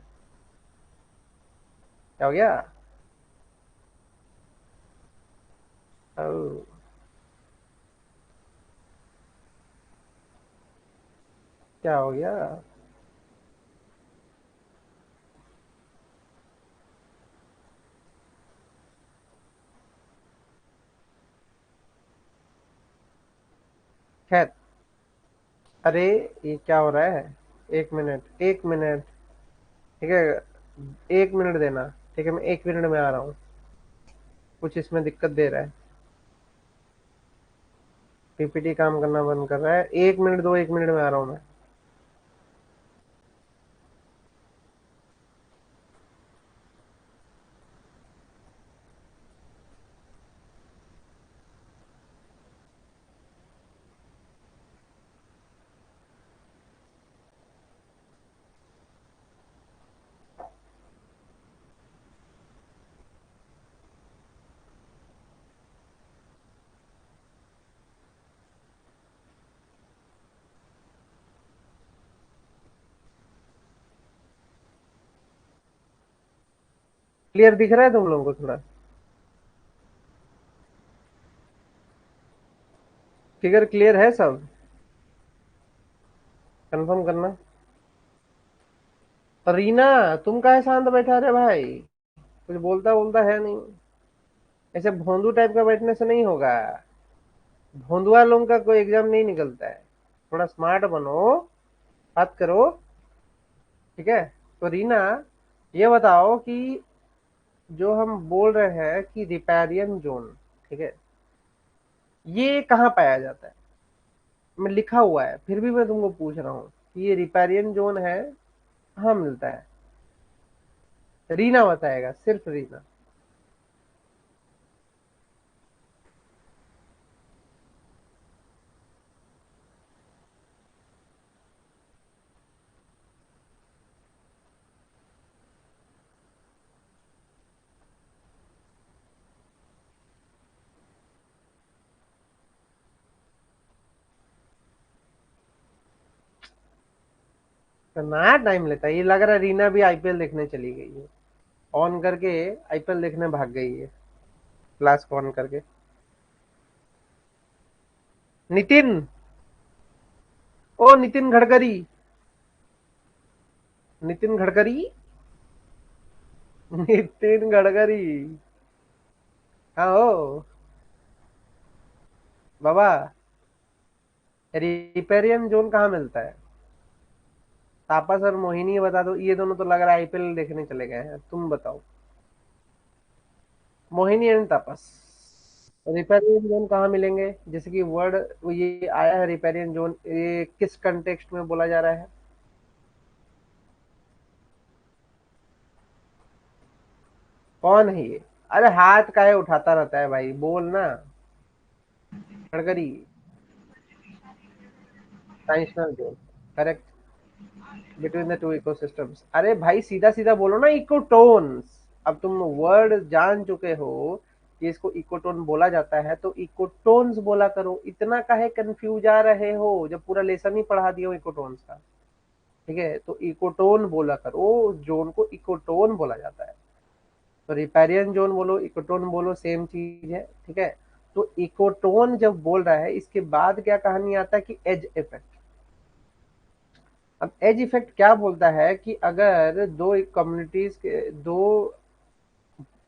[SPEAKER 1] क्या हो गया? ओ, क्या हो गया? खैर, अरे ये क्या हो रहा है? 1 मिनट 1 मिनट। ठीक है, 1 मिनट देना। ठीक है, मैं 1 मिनट में आ रहा हूँ। कुछ इसमें दिक्कत दे रहा है, पीपीटी काम करना बंद कर रहा है। 1 मिनट दो, 1 मिनट में आ रहा हूँ मैं। क्लियर दिख रहा है तुम लोगों को थोड़ा? फिगर क्लियर है सब? कंफर्म करना। और रीना, तुम काहे शांत बैठा रहे भाई? कुछ बोलता बोलता है नहीं। ऐसे भोंदू टाइप का बैठने से नहीं होगा। भोंदुआ लोगों का कोई एग्जाम नहीं निकलता है। थोड़ा स्मार्ट बनो, बात करो। ठीक है। तो रीना, ये बताओ कि जो हम बोल रहे हैं कि रिपेरियन जोन, ठीक है, ये कहाँ पाया जाता है? मैं लिखा हुआ है फिर भी मैं तुमको पूछ रहा हूँ कि ये रिपेरियन जोन है, कहाँ मिलता है? रीना बताएगा, सिर्फ रीना। कितना टाइम लेता है? ये लग रहा है रीना भी आईपीएल देखने चली गई है। ऑन करके आईपीएल देखने भाग गई है, क्लास को ऑन करके। नितिन, ओ नितिन गडकरी, नितिन गडकरी, नितिन गडकरी। हाँ हो बाबा, रिपेरियन जोन कहाँ मिलता है? तापस और मोहिनी बता दो, ये दोनों तो लग रहा है आईपीएल देखने चले गए हैं। तुम बताओ, Mohini and Tapas. Riparian zone कहाँ मिलेंगे? जैसे कि वर्ड ये आया है रिपेरियन जोन, ये किस कंटेक्स्ट में बोला जा रहा है? कौन है ये? अरे हाथ काहे उठाता रहता है भाई, बोल ना। Gadkari. Transitional zone, correct. Between the two ecosystems. अरे भाई सीधा सीधा बोलो ना, इकोटोन्स। अब तुम वर्ड जान चुके हो कि इसको इकोटोन बोला जाता है, तो इकोटोन्स बोला करो। इतना काहे कंफ्यूज आ रहे हो जब पूरा लेसन ही पढ़ा दिया हो इकोटोन्स का? ठीक है, तो इकोटोन बोला करो, जोन को इकोटोन बोला जाता है। तो रिपेरियन जोन बोलो, इकोटोन बोलो, सेम चीज है। ठीक है। तो इकोटोन जब बोल रहा है, इसके बाद क्या कहानी आता है कि एज इफेक्ट। अब एज इफेक्ट क्या बोलता है कि अगर दो कम्युनिटीज के दो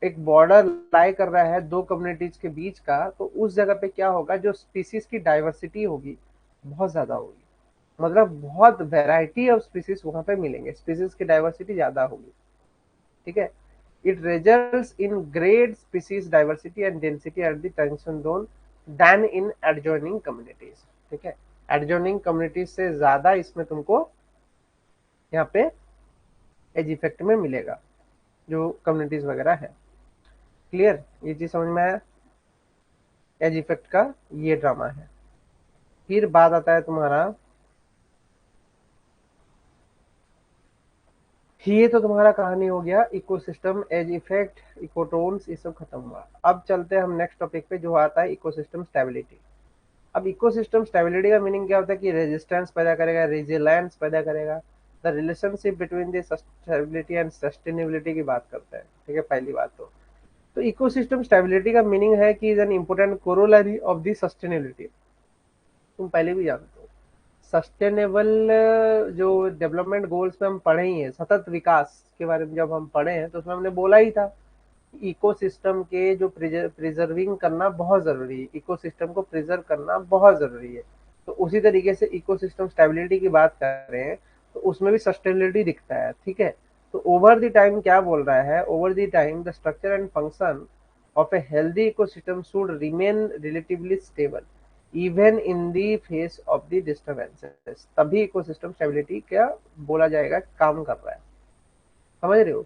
[SPEAKER 1] एक बॉर्डर लाई कर रहा है दो कम्युनिटीज के बीच का, तो उस जगह पे क्या होगा, जो स्पीसीज की डाइवर्सिटी होगी बहुत ज्यादा होगी। मतलब बहुत वेराइटी ऑफ स्पीसीज वहां पे मिलेंगे, स्पीसीज की डाइवर्सिटी ज्यादा होगी। ठीक है। It results in great species diversity and density at the transition zone than in adjoining communities. ठीक है। एडजॉइनिंग कम्युनिटीज से ज्यादा इसमें तुमको यहाँ पे एज इफेक्ट में मिलेगा, जो कम्युनिटीज वगैरह है। क्लियर? ये चीज समझ में आया? एज इफेक्ट का ये ड्रामा है। फिर बात आता है तुम्हारा, ये तो तुम्हारा कहानी हो गया इकोसिस्टम, एज इफेक्ट, इकोटोन्स, ये सब खत्म हुआ। अब चलते हैं हम नेक्स्ट टॉपिक पे, जो आता है इकोसिस्टम स्टेबिलिटी। अब इकोसिस्टम स्टेबिलिटी का मीनिंग क्या होता है कि रेजिस्टेंस पैदा करेगा, रेजिलेंस पैदा करेगा। The relationship between the stability and sustainability की बात करते हैं। ठीक है, पहली बात तो इकोसिस्टम स्टेबिलिटी का मीनिंग है कि is an important corollary of the sustainability. तुम पहले भी जानते हो, सस्टेनेबल जो डेवलपमेंट गोल्स में हम पढ़े ही हैं, सतत विकास के बारे में जब हम पढ़े हैं, तो उसमें हमने बोला ही था इकोसिस्टम के जो प्रिजर्विंग करना बहुत जरूरी है, इकोसिस्टम को प्रिजर्व करना बहुत जरूरी है। तो उसी तरीके से इकोसिस्टम स्टेबिलिटी की बात कर रहे हैं, तो उसमें भी सस्टेनेबिलिटी दिखता है। ठीक है। तो ओवर द टाइम क्या बोल रहा है, over the time the structure and function of a healthy ecosystem should remain relatively stable even in the face of the disturbances, तभी इकोसिस्टम स्टेबिलिटी क्या बोला जाएगा, काम कर रहा है। समझ रहे हो?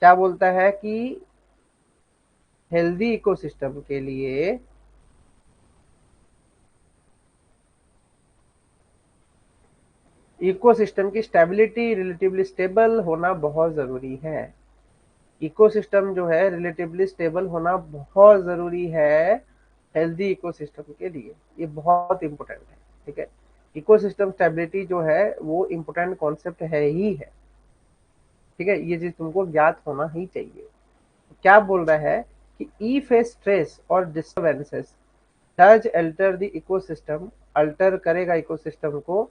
[SPEAKER 1] क्या बोलता है कि हेल्दी इकोसिस्टम के लिए इकोसिस्टम की स्टेबिलिटी, रिलेटिवली स्टेबल होना बहुत जरूरी है। इकोसिस्टम जो है रिलेटिवली स्टेबल होना बहुत जरूरी है हेल्दी इकोसिस्टम के लिए, ये बहुत इंपॉर्टेंट है। ठीक है। इकोसिस्टम स्टेबिलिटी जो है वो इंपॉर्टेंट कॉन्सेप्ट है ही है। ठीक है, ये चीज तुमको ज्ञात होना ही चाहिए। क्या बोल रहा है कि इफ ए स्ट्रेस और disturbances does alter the ecosystem, alter करेगा इकोसिस्टम को,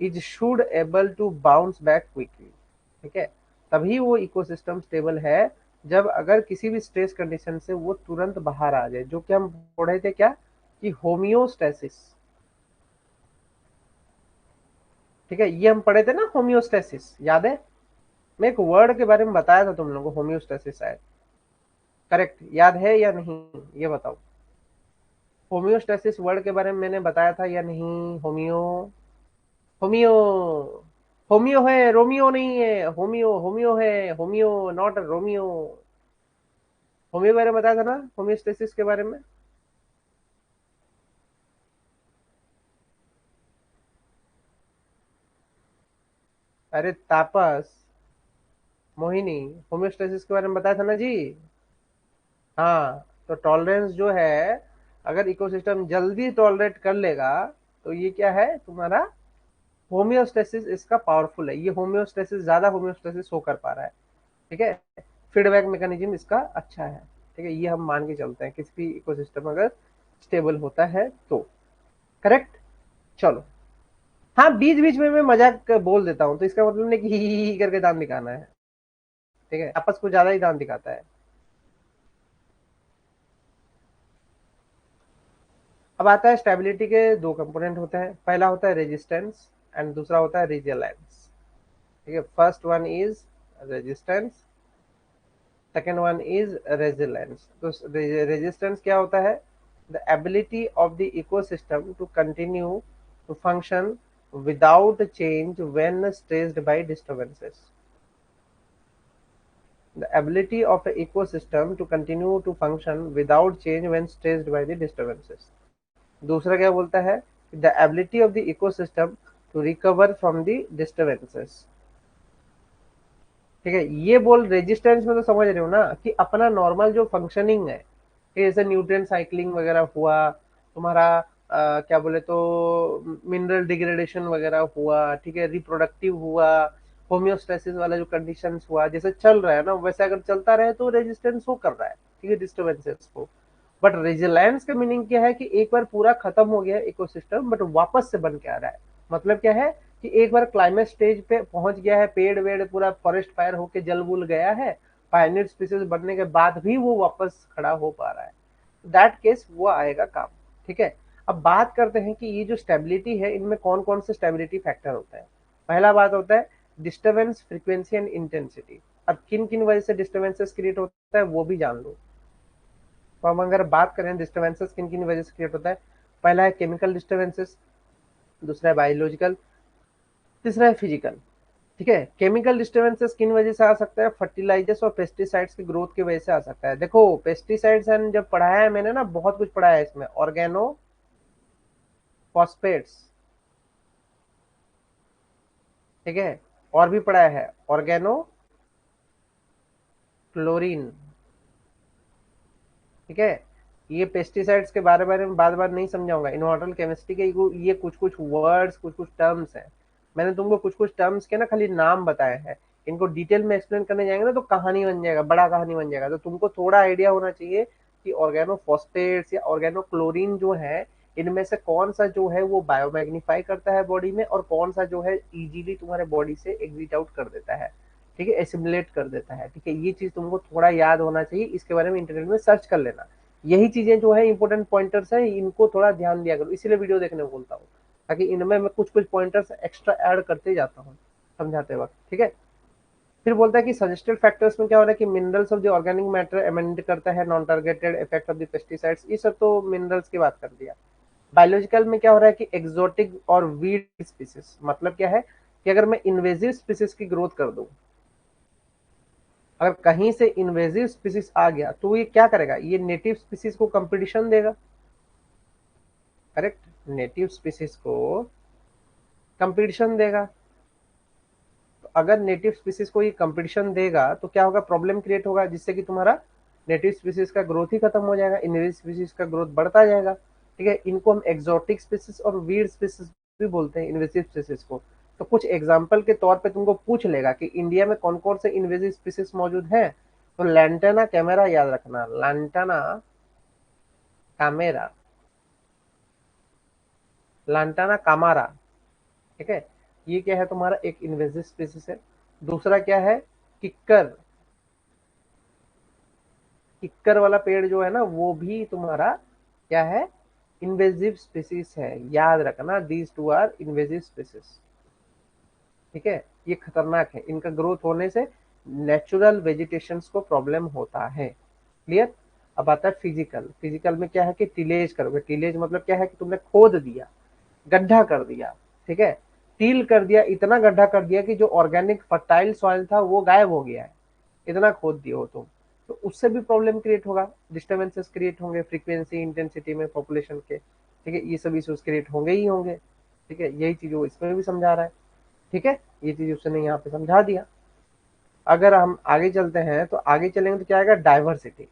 [SPEAKER 1] is should able to bounce back quickly. ठीक है, तभी वो इकोसिस्टम स्टेबल है जब अगर किसी भी स्ट्रेस कंडीशन से वो तुरंत बाहर आ जाए, जो कि हम पढ़े थे क्या, कि होमियोस्टेसिस। ठीक है, ये हम पढ़े थे ना, होमियोस्टेसिस, याद है? मैं एक वर्ड के बारे में बताया था तुम लोगों को, होमियोस्टेसिस शायद, करेक्ट, याद है या नहीं, ये बताओ। होमियोस्टेसिस वर्ड के बारे में मैंने बताया था या नहीं? होमियो, होमियो, होमियो है, रोमियो नहीं है, होमियो, होमियो है, होमियो, नॉट रोमियो। होमियो बारे में बताया था ना, होमियोस्टेसिस के बारे में। अरे तापस, मोहिनी, होमियोस्टेसिस के बारे में बताया था ना जी। हाँ, तो टॉलरेंस जो है, अगर इकोसिस्टम जल्दी टॉलरेट कर लेगा तो ये क्या है तुम्हारा, होमियोस्टेसिस इसका पावरफुल है, ये होमियोस्टेसिस ज्यादा होमियोस्टेसिस शो कर पा रहा है। ठीक है, फीडबैक मैकेनिज्म इसका अच्छा है। ठीक है, ये हम मान के चलते हैं किसी भी इकोसिस्टम अगर स्टेबल होता है तो। करेक्ट, चलो। हाँ, बीच बीच में मैं मजाक बोल देता हूँ, तो इसका मतलब नहीं कि ही करके दांत दिखाना है। ठीक है, आपस को ज्यादा ही दांत दिखाता है। अब आता है स्टेबिलिटी के दो कंपोनेंट होते हैं, पहला होता है रेजिस्टेंस एंड दूसरा होता है रेजिलेंस। ठीक है, first one is resistance, second one is resilience. तो रेजिस्टेंस क्या होता है? The ability of the ecosystem to continue to function without change when stressed by disturbances. The ability of an ecosystem to continue to function without change when stressed by the disturbances. दूसरा क्या बोलता है? The ability of the ecosystem to recover from the disturbances. ठीक है, ये बोल resistance में तो समझ रहे हो ना कि अपना नॉर्मल जो फंक्शनिंग है, जैसे न्यूट्रिएंट साइक्लिंग वगैरह हुआ तुम्हारा, क्या बोले तो मिनरल डिग्रेडेशन वगैरह हुआ, ठीक है, रिप्रोडक्टिव हुआ, होमियोस्टेसिस वाला जो कंडीशंस हुआ, जैसे चल रहा है ना वैसे अगर चलता रहे तो रेजिस्टेंस हो कर रहा है, ठीक है, डिस्टर्बेंसेस को। बट रेजिलेंस का मीनिंग क्या है कि एक बार पूरा खत्म हो गया इकोसिस्टम बट वापस से बन के आ रहा है। मतलब क्या है कि एक बार क्लाइमेट स्टेज पे पहुंच गया है, पेड़ वेड़ पूरा फॉरेस्ट फायर होके जल बुल गया है, पायनियर स्पीसीज बनने के बाद भी वो वापस खड़ा हो पा रहा है, दैट केस वो आएगा काम। ठीक है, अब बात करते हैं कि ये जो स्टेबिलिटी है इनमें कौन कौन से स्टेबिलिटी फैक्टर होता है। पहला बात होता है डिस्टर्बेंस फ्रीक्वेंसी एंड इंटेंसिटी। अब किन किन वजह से डिस्टर्बेंसेस क्रिएट होता है वो भी जान लो। तो हम अगर बात करें डिस्टर्बेंसेस किन किन वजह से क्रिएट होता है, पहला है केमिकल डिस्टर्बेंसेस, दूसरा है बायोलॉजिकल, तीसरा है फिजिकल। ठीक है, केमिकल डिस्टर्बेंसेस किन वजह से आ सकता है? फर्टिलाइजर्स और पेस्टिसाइड्स की ग्रोथ की वजह से आ सकता है। देखो पेस्टिसाइड्स एंड जब पढ़ाया है मैंने ना, बहुत कुछ पढ़ाया है इसमें, ऑर्गेनो फॉस्फेट्स, ठीक है, और भी पढ़ाया है ऑर्गेनो क्लोरीन। ठीक है, ये पेस्टिसाइड्स के बारे में बार बार नहीं समझाऊंगा, इनऑर्गेनिक केमिस्ट्री के ये कुछ कुछ वर्ड्स, कुछ कुछ टर्म्स हैं। मैंने तुमको कुछ कुछ टर्म्स के ना खाली नाम बताए हैं, इनको डिटेल में एक्सप्लेन करने जाएंगे ना तो कहानी बन जाएगा, बड़ा कहानी बन जाएगा। तो तुमको थोड़ा आइडिया होना चाहिए कि ऑर्गेनोफॉस्फेट्स या ऑर्गेनोक्लोरीन जो है, इनमें से कौन सा जो है वो बायोमैग्नीफाई करता है बॉडी में, और कौन सा जो है इजीली तुम्हारे बॉडी से एग्जिट आउट कर देता है, ठीक है, एसिमुलेट कर देता है। ठीक है, ये चीज तुमको थोड़ा याद होना चाहिए, इसके बारे में इंटरनेट में सर्च कर लेना। यही चीजें जो है इंपॉर्टेंट पॉइंटर्स है, इनको थोड़ा ध्यान दिया करो, इसीलिए वीडियो देखने को बोलता हूँ, ताकि इनमें मैं कुछ कुछ पॉइंटर्स एक्स्ट्रा ऐड करते जाता हूँ समझाते वक्त। ठीक है, फिर बोलता है कि सजेस्टेड फैक्टर्स में क्या हो रहा है कि minerals of the organic matter amend करता है, non targeted effect of the pesticides, ये सब तो मिनरल्स की बात कर दिया। बायोलॉजिकल में क्या हो रहा है कि एक्सोटिक और वीड स्पीसीज, मतलब क्या है कि अगर मैं इन्वेजिव स्पीसीज की ग्रोथ कर दूं, अगर कहीं से इन्वेजिव स्पीसीज आ गया तो ये क्या करेगा, ये नेटिव स्पीसीज को कंपटीशन देगा। करेक्ट, नेटिव स्पीसीज को कंपटीशन देगा। तो अगर नेटिव स्पीसीज को ये कंपटीशन देगा तो क्या होगा, प्रॉब्लम क्रिएट होगा, जिससे कि तुम्हारा नेटिव स्पीसीज का ग्रोथ ही खत्म हो जाएगा, इन्वेजिव स्पीसीज का ग्रोथ बढ़ता जाएगा। ठीक है, इनको हम एक्सोटिक स्पीसीज और वीड स्पीसीज भी बोलते हैं, इन्वेजिव स्पीसीज को। तो कुछ एग्जाम्पल के तौर पे तुमको पूछ लेगा कि इंडिया में कौन कौन से इन्वेजिव स्पीसीज मौजूद है, तो लैंटाना कैमेरा याद रखना, लैंटाना कैमेरा, लैंटाना कामारा, ठीक है। ये क्या है तुम्हारा, एक इन्वेजिव स्पीसीज है। दूसरा क्या है, किक्कर, किक्कर वाला पेड़ जो है ना वो भी तुम्हारा क्या है, इन्वेजिव स्पीसीज है, याद रखना, these two are invasive species, ठीक है। ये खतरनाक है, इनका ग्रोथ होने से नेचुरल वेजिटेशंस को प्रॉब्लम होता है। क्लियर। अब आता है फिजिकल, फिजिकल में क्या है कि टिलेज करोगे, टिलेज मतलब क्या है कि तुमने खोद दिया, गड्ढा कर दिया, ठीक है, टील कर दिया, इतना गड्ढा कर दिया कि जो ऑर्गेनिक फर्टाइल सॉइल था वो गायब हो गया है, इतना खोद दिए हो तुम, तो उससे भी प्रॉब्लम क्रिएट होगा, डिस्टर्बेंसेस क्रिएट होंगे फ्रीक्वेंसी इंटेंसिटी में पॉपुलेशन के, ठीक है, ये सब इश्यूज क्रिएट होंगे ही होंगे, ठीक है। यही चीज वो इसमें भी समझा रहा है, ठीक है। ये चीज उसने यहाँ पे समझा दिया। अगर हम आगे चलते हैं तो आगे चलेंगे तो क्या आएगा, डाइवर्सिटी।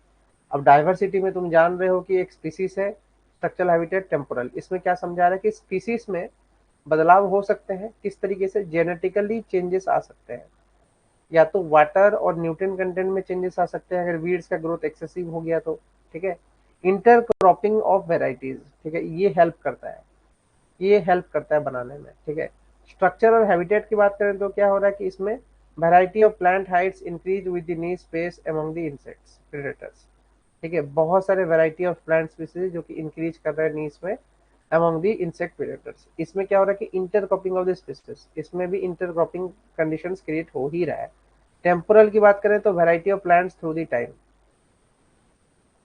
[SPEAKER 1] अब डाइवर्सिटी में तुम जान रहे हो कि एक स्पीसीज है, स्ट्रक्चरल हैबिटेट टेम्पोरल, इसमें क्या समझा रहा है कि स्पीसीज में बदलाव हो सकते हैं, किस तरीके से, जेनेटिकली चेंजेस आ सकते हैं, या तो वाटर और न्यूट्रिएंट कंटेंट में चेंजेस आ सकते हैं अगर वीड्स का ग्रोथ एक्सेसिव हो गया तो, ठीक है। इंटरक्रॉपिंग ऑफ वेराइटीज, ठीक है, ये हेल्प करता है, ये हेल्प करता है बनाने में, ठीक है। स्ट्रक्चर और हैबिटेट की बात करें तो क्या हो रहा है कि इसमें variety of plant Heights increase with the knee space among the insects predators, ठीक है, बहुत सारे वैरायटी ऑफ प्लांट स्पीसीज जो कि इंक्रीज कर रहे हैं नीस में अमंग द इंसेक्ट प्रेडेटर्स। इसमें क्या हो रहा है कि इंटरक्रॉपिंग ऑफ द स्पीसीज, इसमें भी इंटरक्रॉपिंग कंडीशंस क्रिएट हो ही रहा है। टेम्पोरल की बात करें तो variety of plants through the time,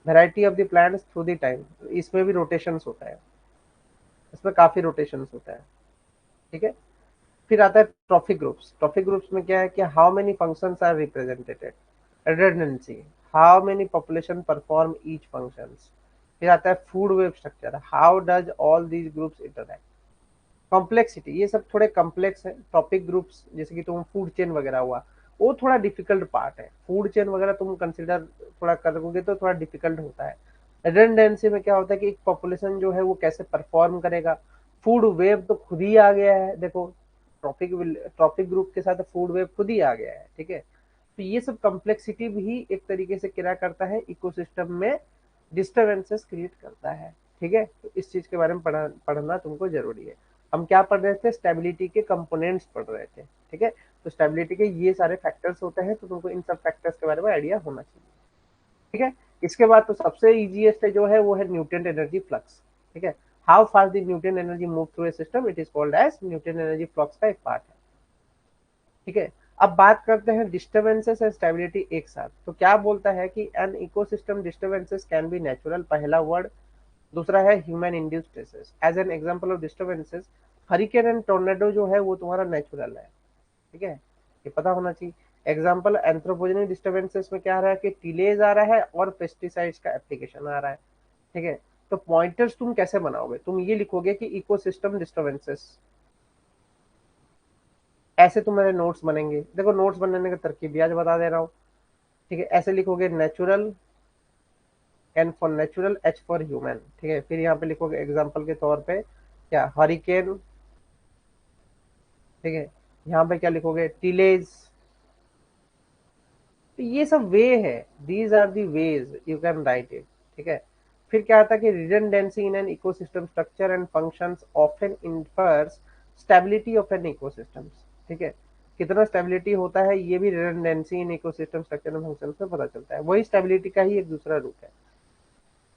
[SPEAKER 1] variety of the plants through the time, इसमें भी रोटेशंस होता है, इसमें काफी रोटेशंस होता है, ठीक है। फिर आता है ट्रॉफिक ग्रुप्स, ट्रॉफिक ग्रुप्स में क्या है कि how many functions are represented, redundancy, how many population perform each functions. फिर आता है food web structure, how does all these groups interact. Complexity, ये सब थोड़े कॉम्प्लेक्स है टॉपिक ग्रुप्स, जैसे कि तुम फूड चेन वगैरह हुआ, वो थोड़ा डिफिकल्ट पार्ट है, फूड चेन वगैरह तुम कंसिडर थोड़ा करोगे तो थोड़ा डिफिकल्ट होता है। रिडंडेंसी में क्या होता है कि एक पॉपुलेशन जो है वो कैसे परफॉर्म करेगा, फूड वेब तो खुद ही आ गया है, देखो ट्रॉपिक, ट्रॉपिक ग्रुप के साथ फूड वेब खुद ही आ गया है, ठीक है। तो ये सब कॉम्प्लेक्सिटी भी एक तरीके से क्या करता है, इकोसिस्टम में डिस्टर्बेंसेस क्रिएट करता है, ठीक है। तो इस चीज के बारे में पढ़ना तुमको जरूरी है। हम क्या पढ़ रहे थे, स्टेबिलिटी के कंपोनेंट्स पढ़ रहे थे, ठीक है। तो स्टेबिलिटी के ये सारे फैक्टर्स होते हैं, तो तुमको इन सब फैक्टर्स के बारे में आइडिया होना चाहिए, ठीक है। इसके बाद तो सबसे इजीएस्ट जो है वो है न्यूटन एनर्जी फ्लक्स, ठीक है। How fast the nutrient energy move through a system, it is called as nutrient energy flux का एक पार्ट है, ठीक है। अब बात करते हैं डिस्टर्बेंसेस एंड स्टेबिलिटी एक साथ, तो क्या बोलता है कि an ecosystem disturbances can be natural, पहला वर्ड। दूसरा है human induced stresses, as an example of disturbances hurricane and tornado जो है वो तुम्हारा नेचुरल है, ठीक है, ये पता होना चाहिए। एग्जांपल एंथ्रोपोजेनिक डिस्टर्बेंसेस में क्या आ रहा है कि टिलेज आ रहा है और पेस्टिसाइड्स का एप्लीकेशन आ रहा है, ठीक है। तो पॉइंटर्स तुम कैसे बनाओगे, तुम ये लिखोगे कि इकोसिस्टम डिस्टर्बेंसेस, ऐसे तुम्हारे नोट्स बनेंगे, देखो नोट्स बनाने का तरकीब भी आज बता दे रहा हूँ, ठीक है। ऐसे लिखोगे natural, N for natural, H for human, ठीक है। फिर यहाँ पे लिखोगे एग्जांपल के तौर पे क्या, हरिकेन, ठीक है। यहाँ पे क्या लिखोगे, टिलेज। तो ये सब वे है, these are the ways you can write it, ठीक है। फिर क्या आता है कि redundancy in an ecosystem structure and functions often infers stability of an ecosystem, ठीक है। कितना स्टेबिलिटी होता है ये भी redundancy in ecosystem structure and functions में पता चलता है, वही स्टेबिलिटी का ही एक दूसरा रूप है,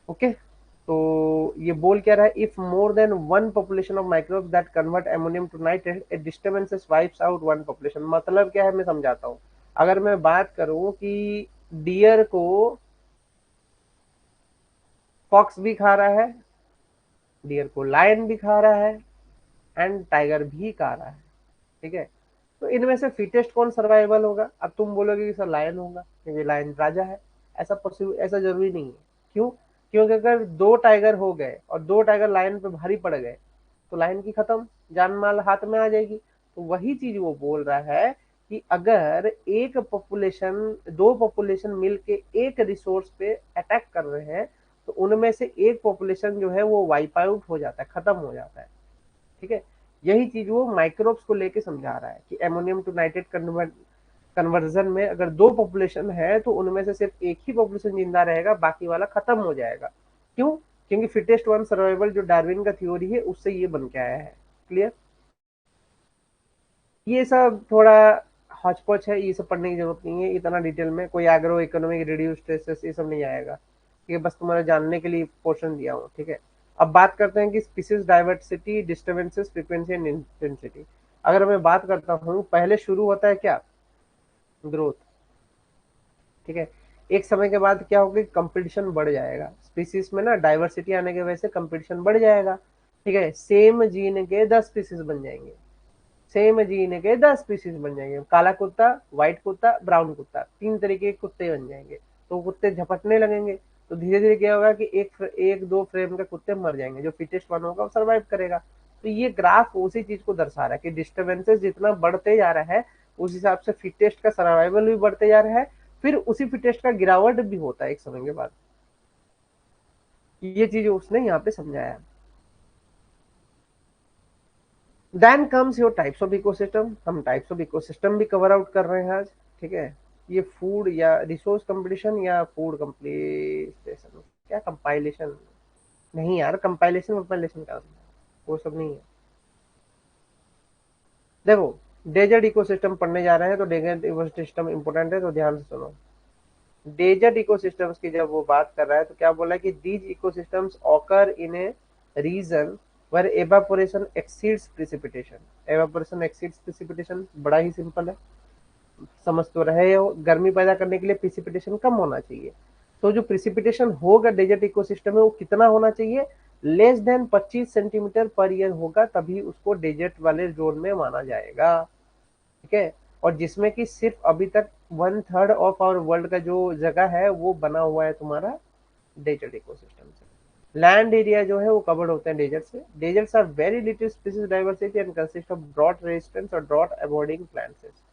[SPEAKER 1] ओके। तो ये बोल क्या रहा है, if more than one population of microbes that convert ammonium to nitrate, a disturbances wipes out one population. मतलब क्या है मैं समझाता हूँ। अगर मैं बात करूं कि डियर को फॉक्स भी खा रहा है, डियर को लायन भी खा रहा है, एंड टाइगर भी खा रहा है, ठीक है। तो इनमें से फिटेस्ट कौन सर्वाइवल होगा, अब तुम बोलोगे कि सर लायन होगा क्योंकि लायन राजा है, ऐसा पॉसिबल, ऐसा जरूरी नहीं है। क्यों, क्योंकि अगर दो टाइगर हो गए और दो टाइगर लायन पे भारी पड़ गए तो लायन की खत्म, जान माल हाथ में आ जाएगी। तो वही चीज वो बोल रहा है कि अगर एक पॉपुलेशन, दो पॉपुलेशन मिलके एक रिसोर्स पे अटैक कर रहे हैं तो उनमें से एक पॉपुलेशन जो है वो वाइप आउट हो जाता है, खत्म हो जाता है, ठीक है। यही चीज वो माइक्रोब्स को लेके समझा रहा है कि एमोनियम टू नाइट्रेट कन्वर्जन में अगर दो पॉपुलेशन है तो उनमें से सिर्फ एक ही पॉपुलेशन जिंदा रहेगा, बाकी वाला खत्म हो जाएगा। क्यों? क्योंकि फिटेस्ट वन सर्वाइवल जो डार्विन का थ्योरी है उससे ये बन के आया है। क्लियर? ये सब थोड़ा हौच पौच है, ये सब पढ़ने की जरूरत नहीं है इतना डिटेल में। कोई एग्रो इकोनॉमिक रिड्यूस स्ट्रेसेस ये सब नहीं आएगा, ये बस तुम्हारे जानने के लिए पोर्शन दिया हूँ। ठीक है, अब बात करते हैं कि species diversity, disturbances, frequency and intensity. अगर मैं बात करता हूँ, पहले शुरू होता है क्या? ग्रोथ। ठीक है, एक समय के बाद क्या होगा, कंपटीशन बढ़ जाएगा स्पीसीज में ना, डाइवर्सिटी आने की वजह से कंपटीशन बढ़ जाएगा। ठीक है, सेम जीन के 10 स्पीसीज बन जाएंगे, सेम जीन के 10 स्पीसीज बन जाएंगे। काला कुत्ता, व्हाइट कुत्ता, ब्राउन कुत्ता, 3 तरीके के कुत्ते बन जाएंगे। तो कुत्ते झपटने लगेंगे, तो धीरे धीरे क्या होगा कि एक दो फ्रेम के कुत्ते मर जाएंगे, जो फिटेस्ट वन होगा वो सर्वाइव करेगा। तो ये ग्राफ उसी चीज को दर्शा रहा है कि डिस्टर्बेंसेस जितना बढ़ते जा रहा है उस हिसाब से फिटेस्ट का सर्वाइवल भी बढ़ते जा रहा है, फिर उसी फिटेस्ट का गिरावट भी होता है एक समय के बाद। ये चीज उसने यहाँ पे समझाया। Then comes your types of ecosystem. हम टाइप्स ऑफ इकोसिस्टम भी कवर आउट कर रहे हैं आज। ठीक है, ये फूड या रिसोर्स कंपटीशन या फूड कंप्लीशन, क्या कंपाइलेशन? नहीं यार, कंपाइलेशन कंपाइलेशन का वो सब नहीं है। देखो, डेजर्ट इकोसिस्टम पढ़ने जा रहे हैं तो डेजर्ट इकोसिस्टम इंपॉर्टेंट है, तो ध्यान से सुनो। डेजर्ट इकोसिस्टम्स की जब वो बात कर रहा है तो क्या बोला है कि these ecosystems occur in a region where evaporation exceeds precipitation। evaporation exceeds precipitation बड़ा ही सिंपल है, समझ तो रहे हो। गर्मी पैदा करने के लिए प्रिसिपिटेशन कम होना चाहिए। तो जो प्रिसिपिटेशन होगा डेजर्ट इकोसिस्टम में वो कितना होना चाहिए? Less than 25 centimetre per year होगा, तभी उसको डेजर्ट वाले जोन में माना जाएगा। ठीक है, और जिसमें कि सिर्फ अभी तक 1/3 ऑफ आवर वर्ल्ड का जो जगह है वो बना हुआ है तुम्हारा डेजर्ट इकोसिस्टम से। लैंड एरिया जो है वो कवर्ड होते हैं डेजर्ट से। Deserts are very little species diversity and consist of drought resistance और drought avoiding plants.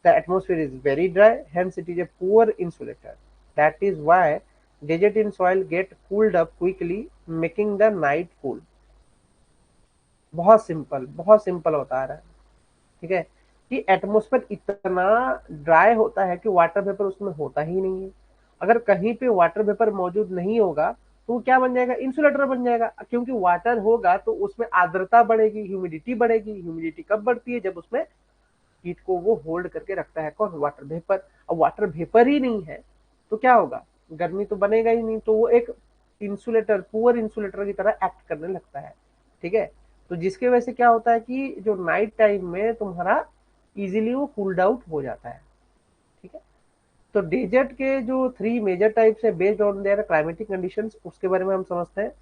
[SPEAKER 1] The atmosphere is very dry, hence it is a poor insulator. That is why desert in soil get cooled up quickly, making the night cool। बहुत simple होता रहा है। ठीक है, कि atmosphere इतना dry होता है कि वाटर वेपर उसमें होता ही नहीं है। अगर कहीं पे वाटर वेपर मौजूद नहीं होगा तो वो क्या बन जाएगा? इंसुलेटर बन जाएगा, क्योंकि वाटर होगा तो उसमें आर्द्रता बढ़ेगी, ह्यूमिडिटी बढ़ेगी। ह्यूमिडिटी कब बढ़ती है? जब उसमें हीट को वो होल्ड करके रखता है। कौन? Water vapour. अब वाटर वेपर ही नहीं है तो क्या होगा? गर्मी तो बनेगा ही नहीं, तो वो एक इंसुलेटर, पुअर इंसुलेटर की तरह एक्ट करने लगता है। ठीक है, तो जिसके वजह से क्या होता है कि जो नाइट टाइम में तुम्हारा इजीली वो कूल्ड आउट हो जाता है। ठीक है, तो डेजर्ट के जो 3 मेजर टाइप्स है based on their climatic conditions, उसके बारे में हम समझते हैं।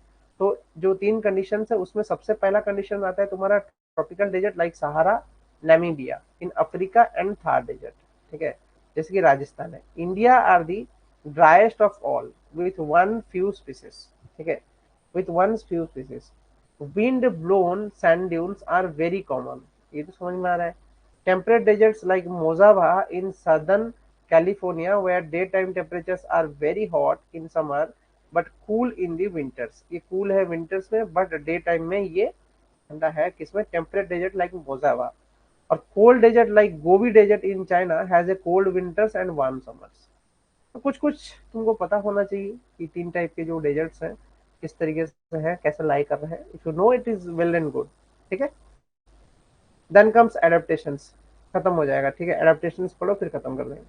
[SPEAKER 1] तो जो 3 कंडीशंस है उसमें सबसे पहला कंडीशन आता है तुम्हारा tropical desert like Sahara, Namibia in Africa and Thar desert. ठीक है, जैसे कि राजस्थान है। India are the driest of all with one few species. ठीक है, with one few species। Wind blown sand dunes are very common। ये तो समझ में आ रहा है। Temperate deserts like Mojave in southern California where daytime temperatures are very hot in summer but cool in the winters। ये cool है winters में but daytime में ये ठंडा है। किसमें? Temperate desert like Mojave। और cold desert like Gobi desert in China has a cold winters and warm summers। तो कुछ कुछ तुमको पता होना चाहिए कि 3 टाइप के जो डेजर्ट्स हैं किस तरीके से है, कैसे लाई कर रहे हैं। If you know it is well and good. ठीक है, देन कम्स एडेप्टेशंस। खत्म हो जाएगा। ठीक है, एडेप्टेशंस पढ़ो फिर खत्म कर देंगे।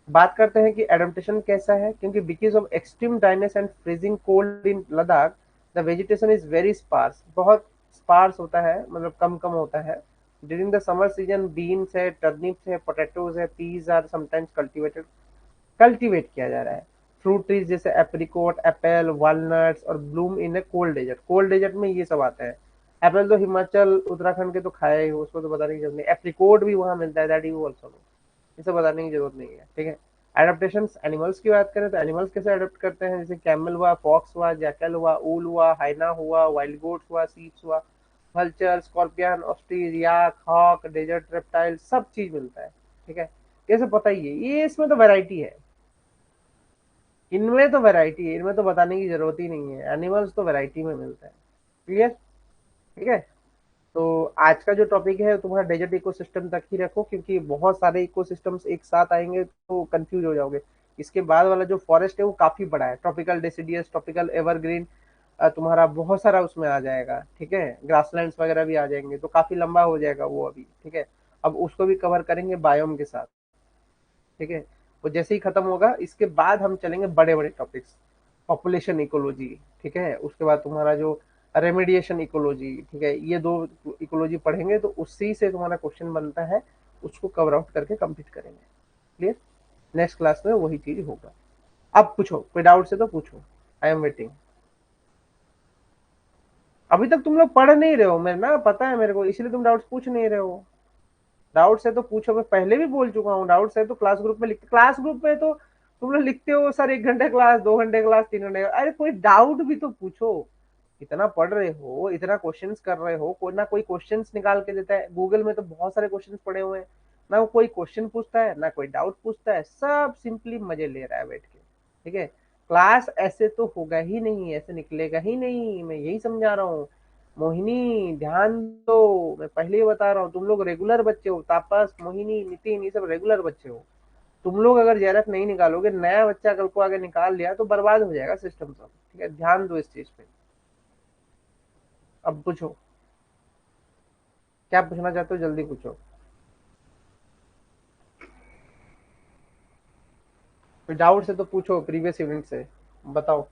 [SPEAKER 1] बात करते हैं कि एडेप्टेशन कैसा है, क्योंकि because of extreme dryness and freezing cold in Ladakh the vegetation is very sparse. बहुत स्पार्स होता है, मतलब कम कम होता है। During the summer season beans है, टर्निप्स है, पोटैटोज है, peas are sometimes cultivated, cultivate किया जा रहा है। फ्रूट ट्रीज जैसे एप्रिकॉट, एप्पल, वॉलनट्स और bloom in a cold desert. Cold desert में ये सब आते हैं। एप्पल तो हिमाचल उत्तराखंड के तो खाया ही हो, उसको तो बताने की जरूरत नहीं। एप्रिकॉट भी वहां मिलता है, दैट यू ऑल्सो नो। इसे बताने की जरूरत नहीं है। ठीक है, एडेप्टेशन एनिमल्स की बात करें तो एनिमल्स कैसे अडेप्ट करते हैं, जैसे कैमल हुआ, फॉक्स हुआ, जैकल हुआ, ऊल हुआ, हाइना हुआ, वाइल्ड गोट्स हुआ, सीप्स हुआ, वल्चर, स्कॉर्पियन, ऑस्ट्रिच, याक, हॉक, डेजर्ट रेप्टाइल, सब चीज मिलता है। ठीक है, कैसे पता ही है ये, इसमें तो वैरायटी है, इनमें तो वैरायटी है, इनमें तो बताने की जरूरत ही नहीं है। एनिमल्स तो वैरायटी में मिलता है। क्लियर? ठीक है, तो आज का जो टॉपिक है तुम्हारा डेजर्ट इकोसिस्टम तक ही रखो, क्योंकि बहुत सारे इकोसिस्टम्स एक साथ आएंगे तो कंफ्यूज हो जाओगे। इसके बाद वाला जो फॉरेस्ट है वो काफी बड़ा है, ट्रॉपिकल डेसिडियस, ट्रॉपिकल एवरग्रीन, तुम्हारा बहुत सारा उसमें आ जाएगा। ठीक है, ग्रासलैंड्स वगैरह भी आ जाएंगे, तो काफी लंबा हो जाएगा वो अभी। ठीक है, अब उसको भी कवर करेंगे बायोम के साथ। ठीक है, वो जैसे ही खत्म होगा इसके बाद हम चलेंगे बड़े बड़े टॉपिक्स, पॉपुलेशन इकोलॉजी। ठीक है, उसके बाद तुम्हारा जो रेमेडिएशन इकोलॉजी। ठीक है, ये दो इकोलॉजी पढ़ेंगे तो उसी से तुम्हारा क्वेश्चन बनता है, उसको कवर आउट करके कंप्लीट करेंगे। क्लियर? नेक्स्ट क्लास में वही चीज होगा। अब पूछो, कोई डाउट है तो पूछो, आई एम वेटिंग। अभी तक तुम लोग पढ़ नहीं रहे हो, मैं ना पता है मेरे को, इसलिए तुम डाउट्स पूछ नहीं रहे हो। डाउट्स है तो पूछो, मैं पहले भी बोल चुका हूँ, डाउट्स है तो क्लास ग्रुप में लिखते, क्लास ग्रुप में तो तुम लोग लिखते हो सर 1 घंटे क्लास, 2 घंटे क्लास, 3 घंटे। अरे कोई डाउट भी तो पूछो। इतना पढ़ रहे हो, इतना क्वेश्चंस कर रहे हो, कोई ना कोई क्वेश्चंस निकाल के देता है। गूगल में तो बहुत सारे क्वेश्चंस पड़े हुए हैं, ना वो कोई क्वेश्चन पूछता है ना कोई डाउट पूछता है, सब सिंपली मजे ले रहा है बैठ के। ठीक है, क्लास ऐसे तो होगा ही नहीं, ऐसे निकलेगा ही नहीं, मैं यही समझा रहा हूँ। मोहिनी ध्यान दो, मैं पहले ही बता रहा हूँ, तुम लोग रेगुलर बच्चे हो, तापस, मोहिनी, नितिन, ये सब रेगुलर बच्चे हो। तुम लोग अगर जेआरएफ नहीं निकालोगे, नया बच्चा कल को आगे निकाल लिया तो बर्बाद हो जाएगा सिस्टम सब। ठीक है, ध्यान दो इस चीज पे। अब पूछो, क्या पूछना चाहते हो, जल्दी पूछो। कोई डाउट है तो पूछो, प्रीवियस यूनिट से बताओ।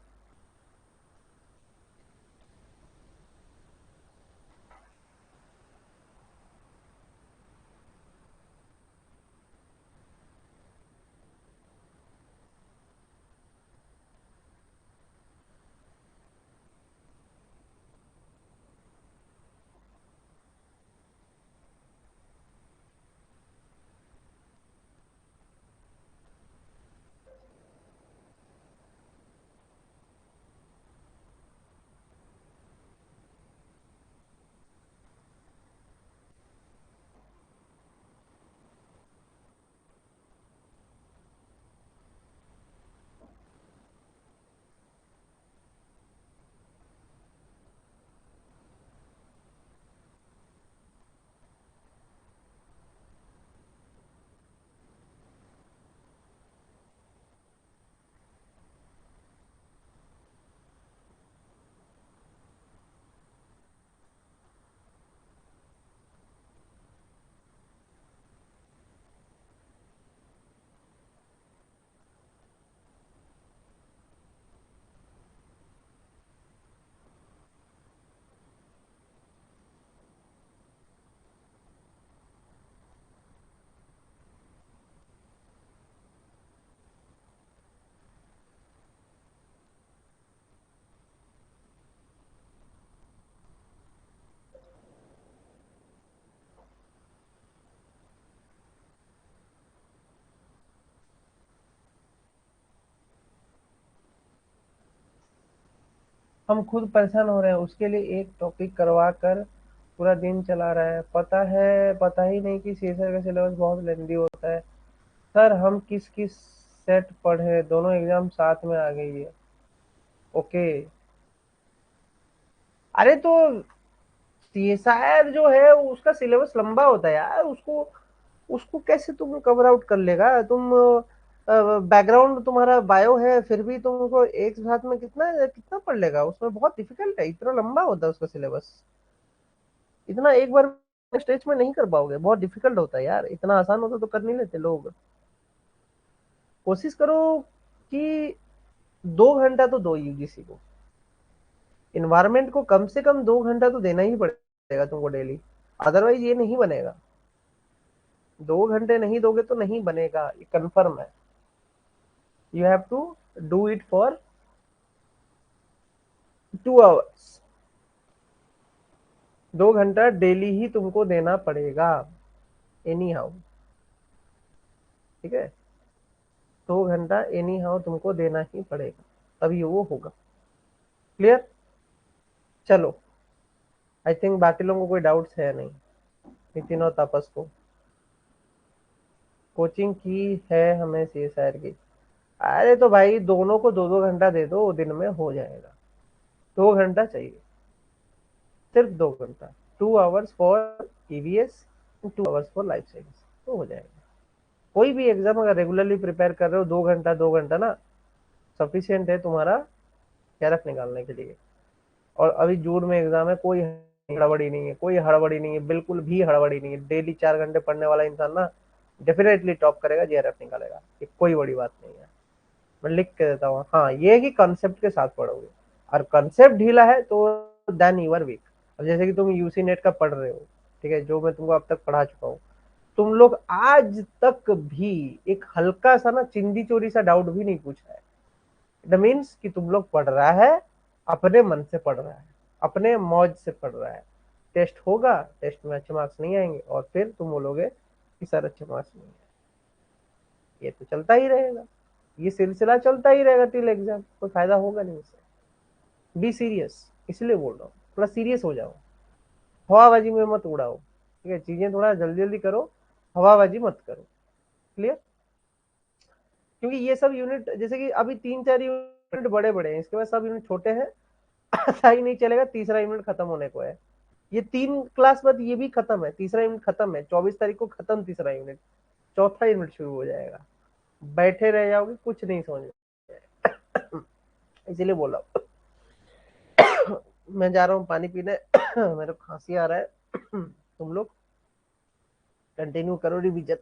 [SPEAKER 1] हम खुद परेशान हो रहे हैं, उसके लिए एक टॉपिक करवा कर पूरा दिन चला रहा है। पता है, पता ही नहीं कि सीएसआर का सिलेबस बहुत लेंदी होता है। सर हम किस किस सेट पढ़े, दोनों एग्जाम साथ में आ गई है। ओके, अरे तो सीएसआर जो है उसका सिलेबस लंबा होता है यार, उसको उसको कैसे तुम कवर आउट कर लेगा तुम। बैकग्राउंड तुम्हारा बायो है, फिर भी तुमको एक साथ में कितना कितना पढ़ लेगा, उसमें बहुत डिफिकल्ट है, इतना लंबा होता है उसका सिलेबस। इतना एक बार स्टेज में नहीं कर पाओगे, बहुत डिफिकल्ट होता है यार, इतना आसान होता तो कर नहीं लेते लोग। कोशिश करो कि 2 घंटा तो दो यूजीसी को, इन्वायरमेंट को कम से कम 2 घंटा तो देना ही पड़ेगा तुमको डेली, अदरवाइज ये नहीं बनेगा। 2 घंटे नहीं दोगे तो नहीं बनेगा, ये कंफर्म है। You have to do it for 2 hours. 2 घंटा डेली ही तुमको देना पड़ेगा, एनी हाउ। ठीक है, 2 घंटा एनी हाउ तुमको देना ही पड़ेगा, तभी वो होगा। क्लियर? चलो, आई थिंक बाकी लोगों को कोई डाउट्स है नहीं, नितिन और तापस को। कोचिंग की है हमें सीएसआर की। अरे तो भाई दोनों को 2-2 घंटा दे दो, दिन में हो जाएगा। 2 घंटा चाहिए, सिर्फ 2 घंटा। 2 hours for EVS and 2 hours for life science, तो हो जाएगा। कोई भी एग्जाम अगर रेगुलरली प्रिपेयर कर रहे हो 2 घंटा ना सफिशियंट है तुम्हारा कैरफ निकालने के लिए। और अभी जून में एग्जाम है, कोई हड़बड़ी नहीं है, कोई हड़बड़ी नहीं है, बिल्कुल भी हड़बड़ी नहीं है। डेली 4 घंटे पढ़ने वाला इंसान ना डेफिनेटली टॉप करेगा, जेआरएफ निकालेगा, ये कोई बड़ी बात नहीं है। मैं लिख के देता हूँ। हाँ, ये है कि कंसेप्ट के साथ पढ़ोगे, और कंसेप्ट ढीला है तो देन यू आर वीक। अब जैसे कि तुम यूसी नेट का पढ़ रहे हो, ठीक है, जो मैं तुमको अब तक पढ़ा चुका हूँ, तुम लोग आज तक भी एक हल्का सा ना चिंदी चोरी सा डाउट भी नहीं पूछा है। इट मीन्स कि तुम लोग पढ़ रहा है, अपने मन से पढ़ रहा है, अपने मौज से पढ़ रहा है। टेस्ट होगा, टेस्ट में अच्छे मार्क्स नहीं आएंगे, और फिर तुम बोलोगे कि सर अच्छे मार्क्स नहीं आए। ये तो चलता ही रहेगा, ये सिलसिला चलता ही रहेगा टिल एग्जाम, कोई फायदा होगा नहीं इससे। बी सीरियस, इसलिए बोल रहा हूँ, थोड़ा सीरियस हो जाओ, हवाबाजी में मत उड़ाओ, ठीक है, चीजें थोड़ा जल्दी जल्दी करो, हवाबाजी मत करो। क्लियर? क्योंकि ये सब यूनिट जैसे कि अभी 3-4 यूनिट बड़े बड़े हैं, इसके बाद सब यूनिट छोटे हैं। ऐसा ही नहीं चलेगा, तीसरा यूनिट खत्म होने को है। ये 3 क्लास बाद ये भी खत्म है, तीसरा यूनिट खत्म है, 24 तारीख को खत्म तीसरा यूनिट, चौथा यूनिट शुरू हो जाएगा। बैठे रह जाओगे, कुछ नहीं समझ में। इसीलिए बोला मैं जा रहा हूँ पानी पीने। मेरे को खांसी आ रहा है। तुम लोग कंटिन्यू करो रिवीजन।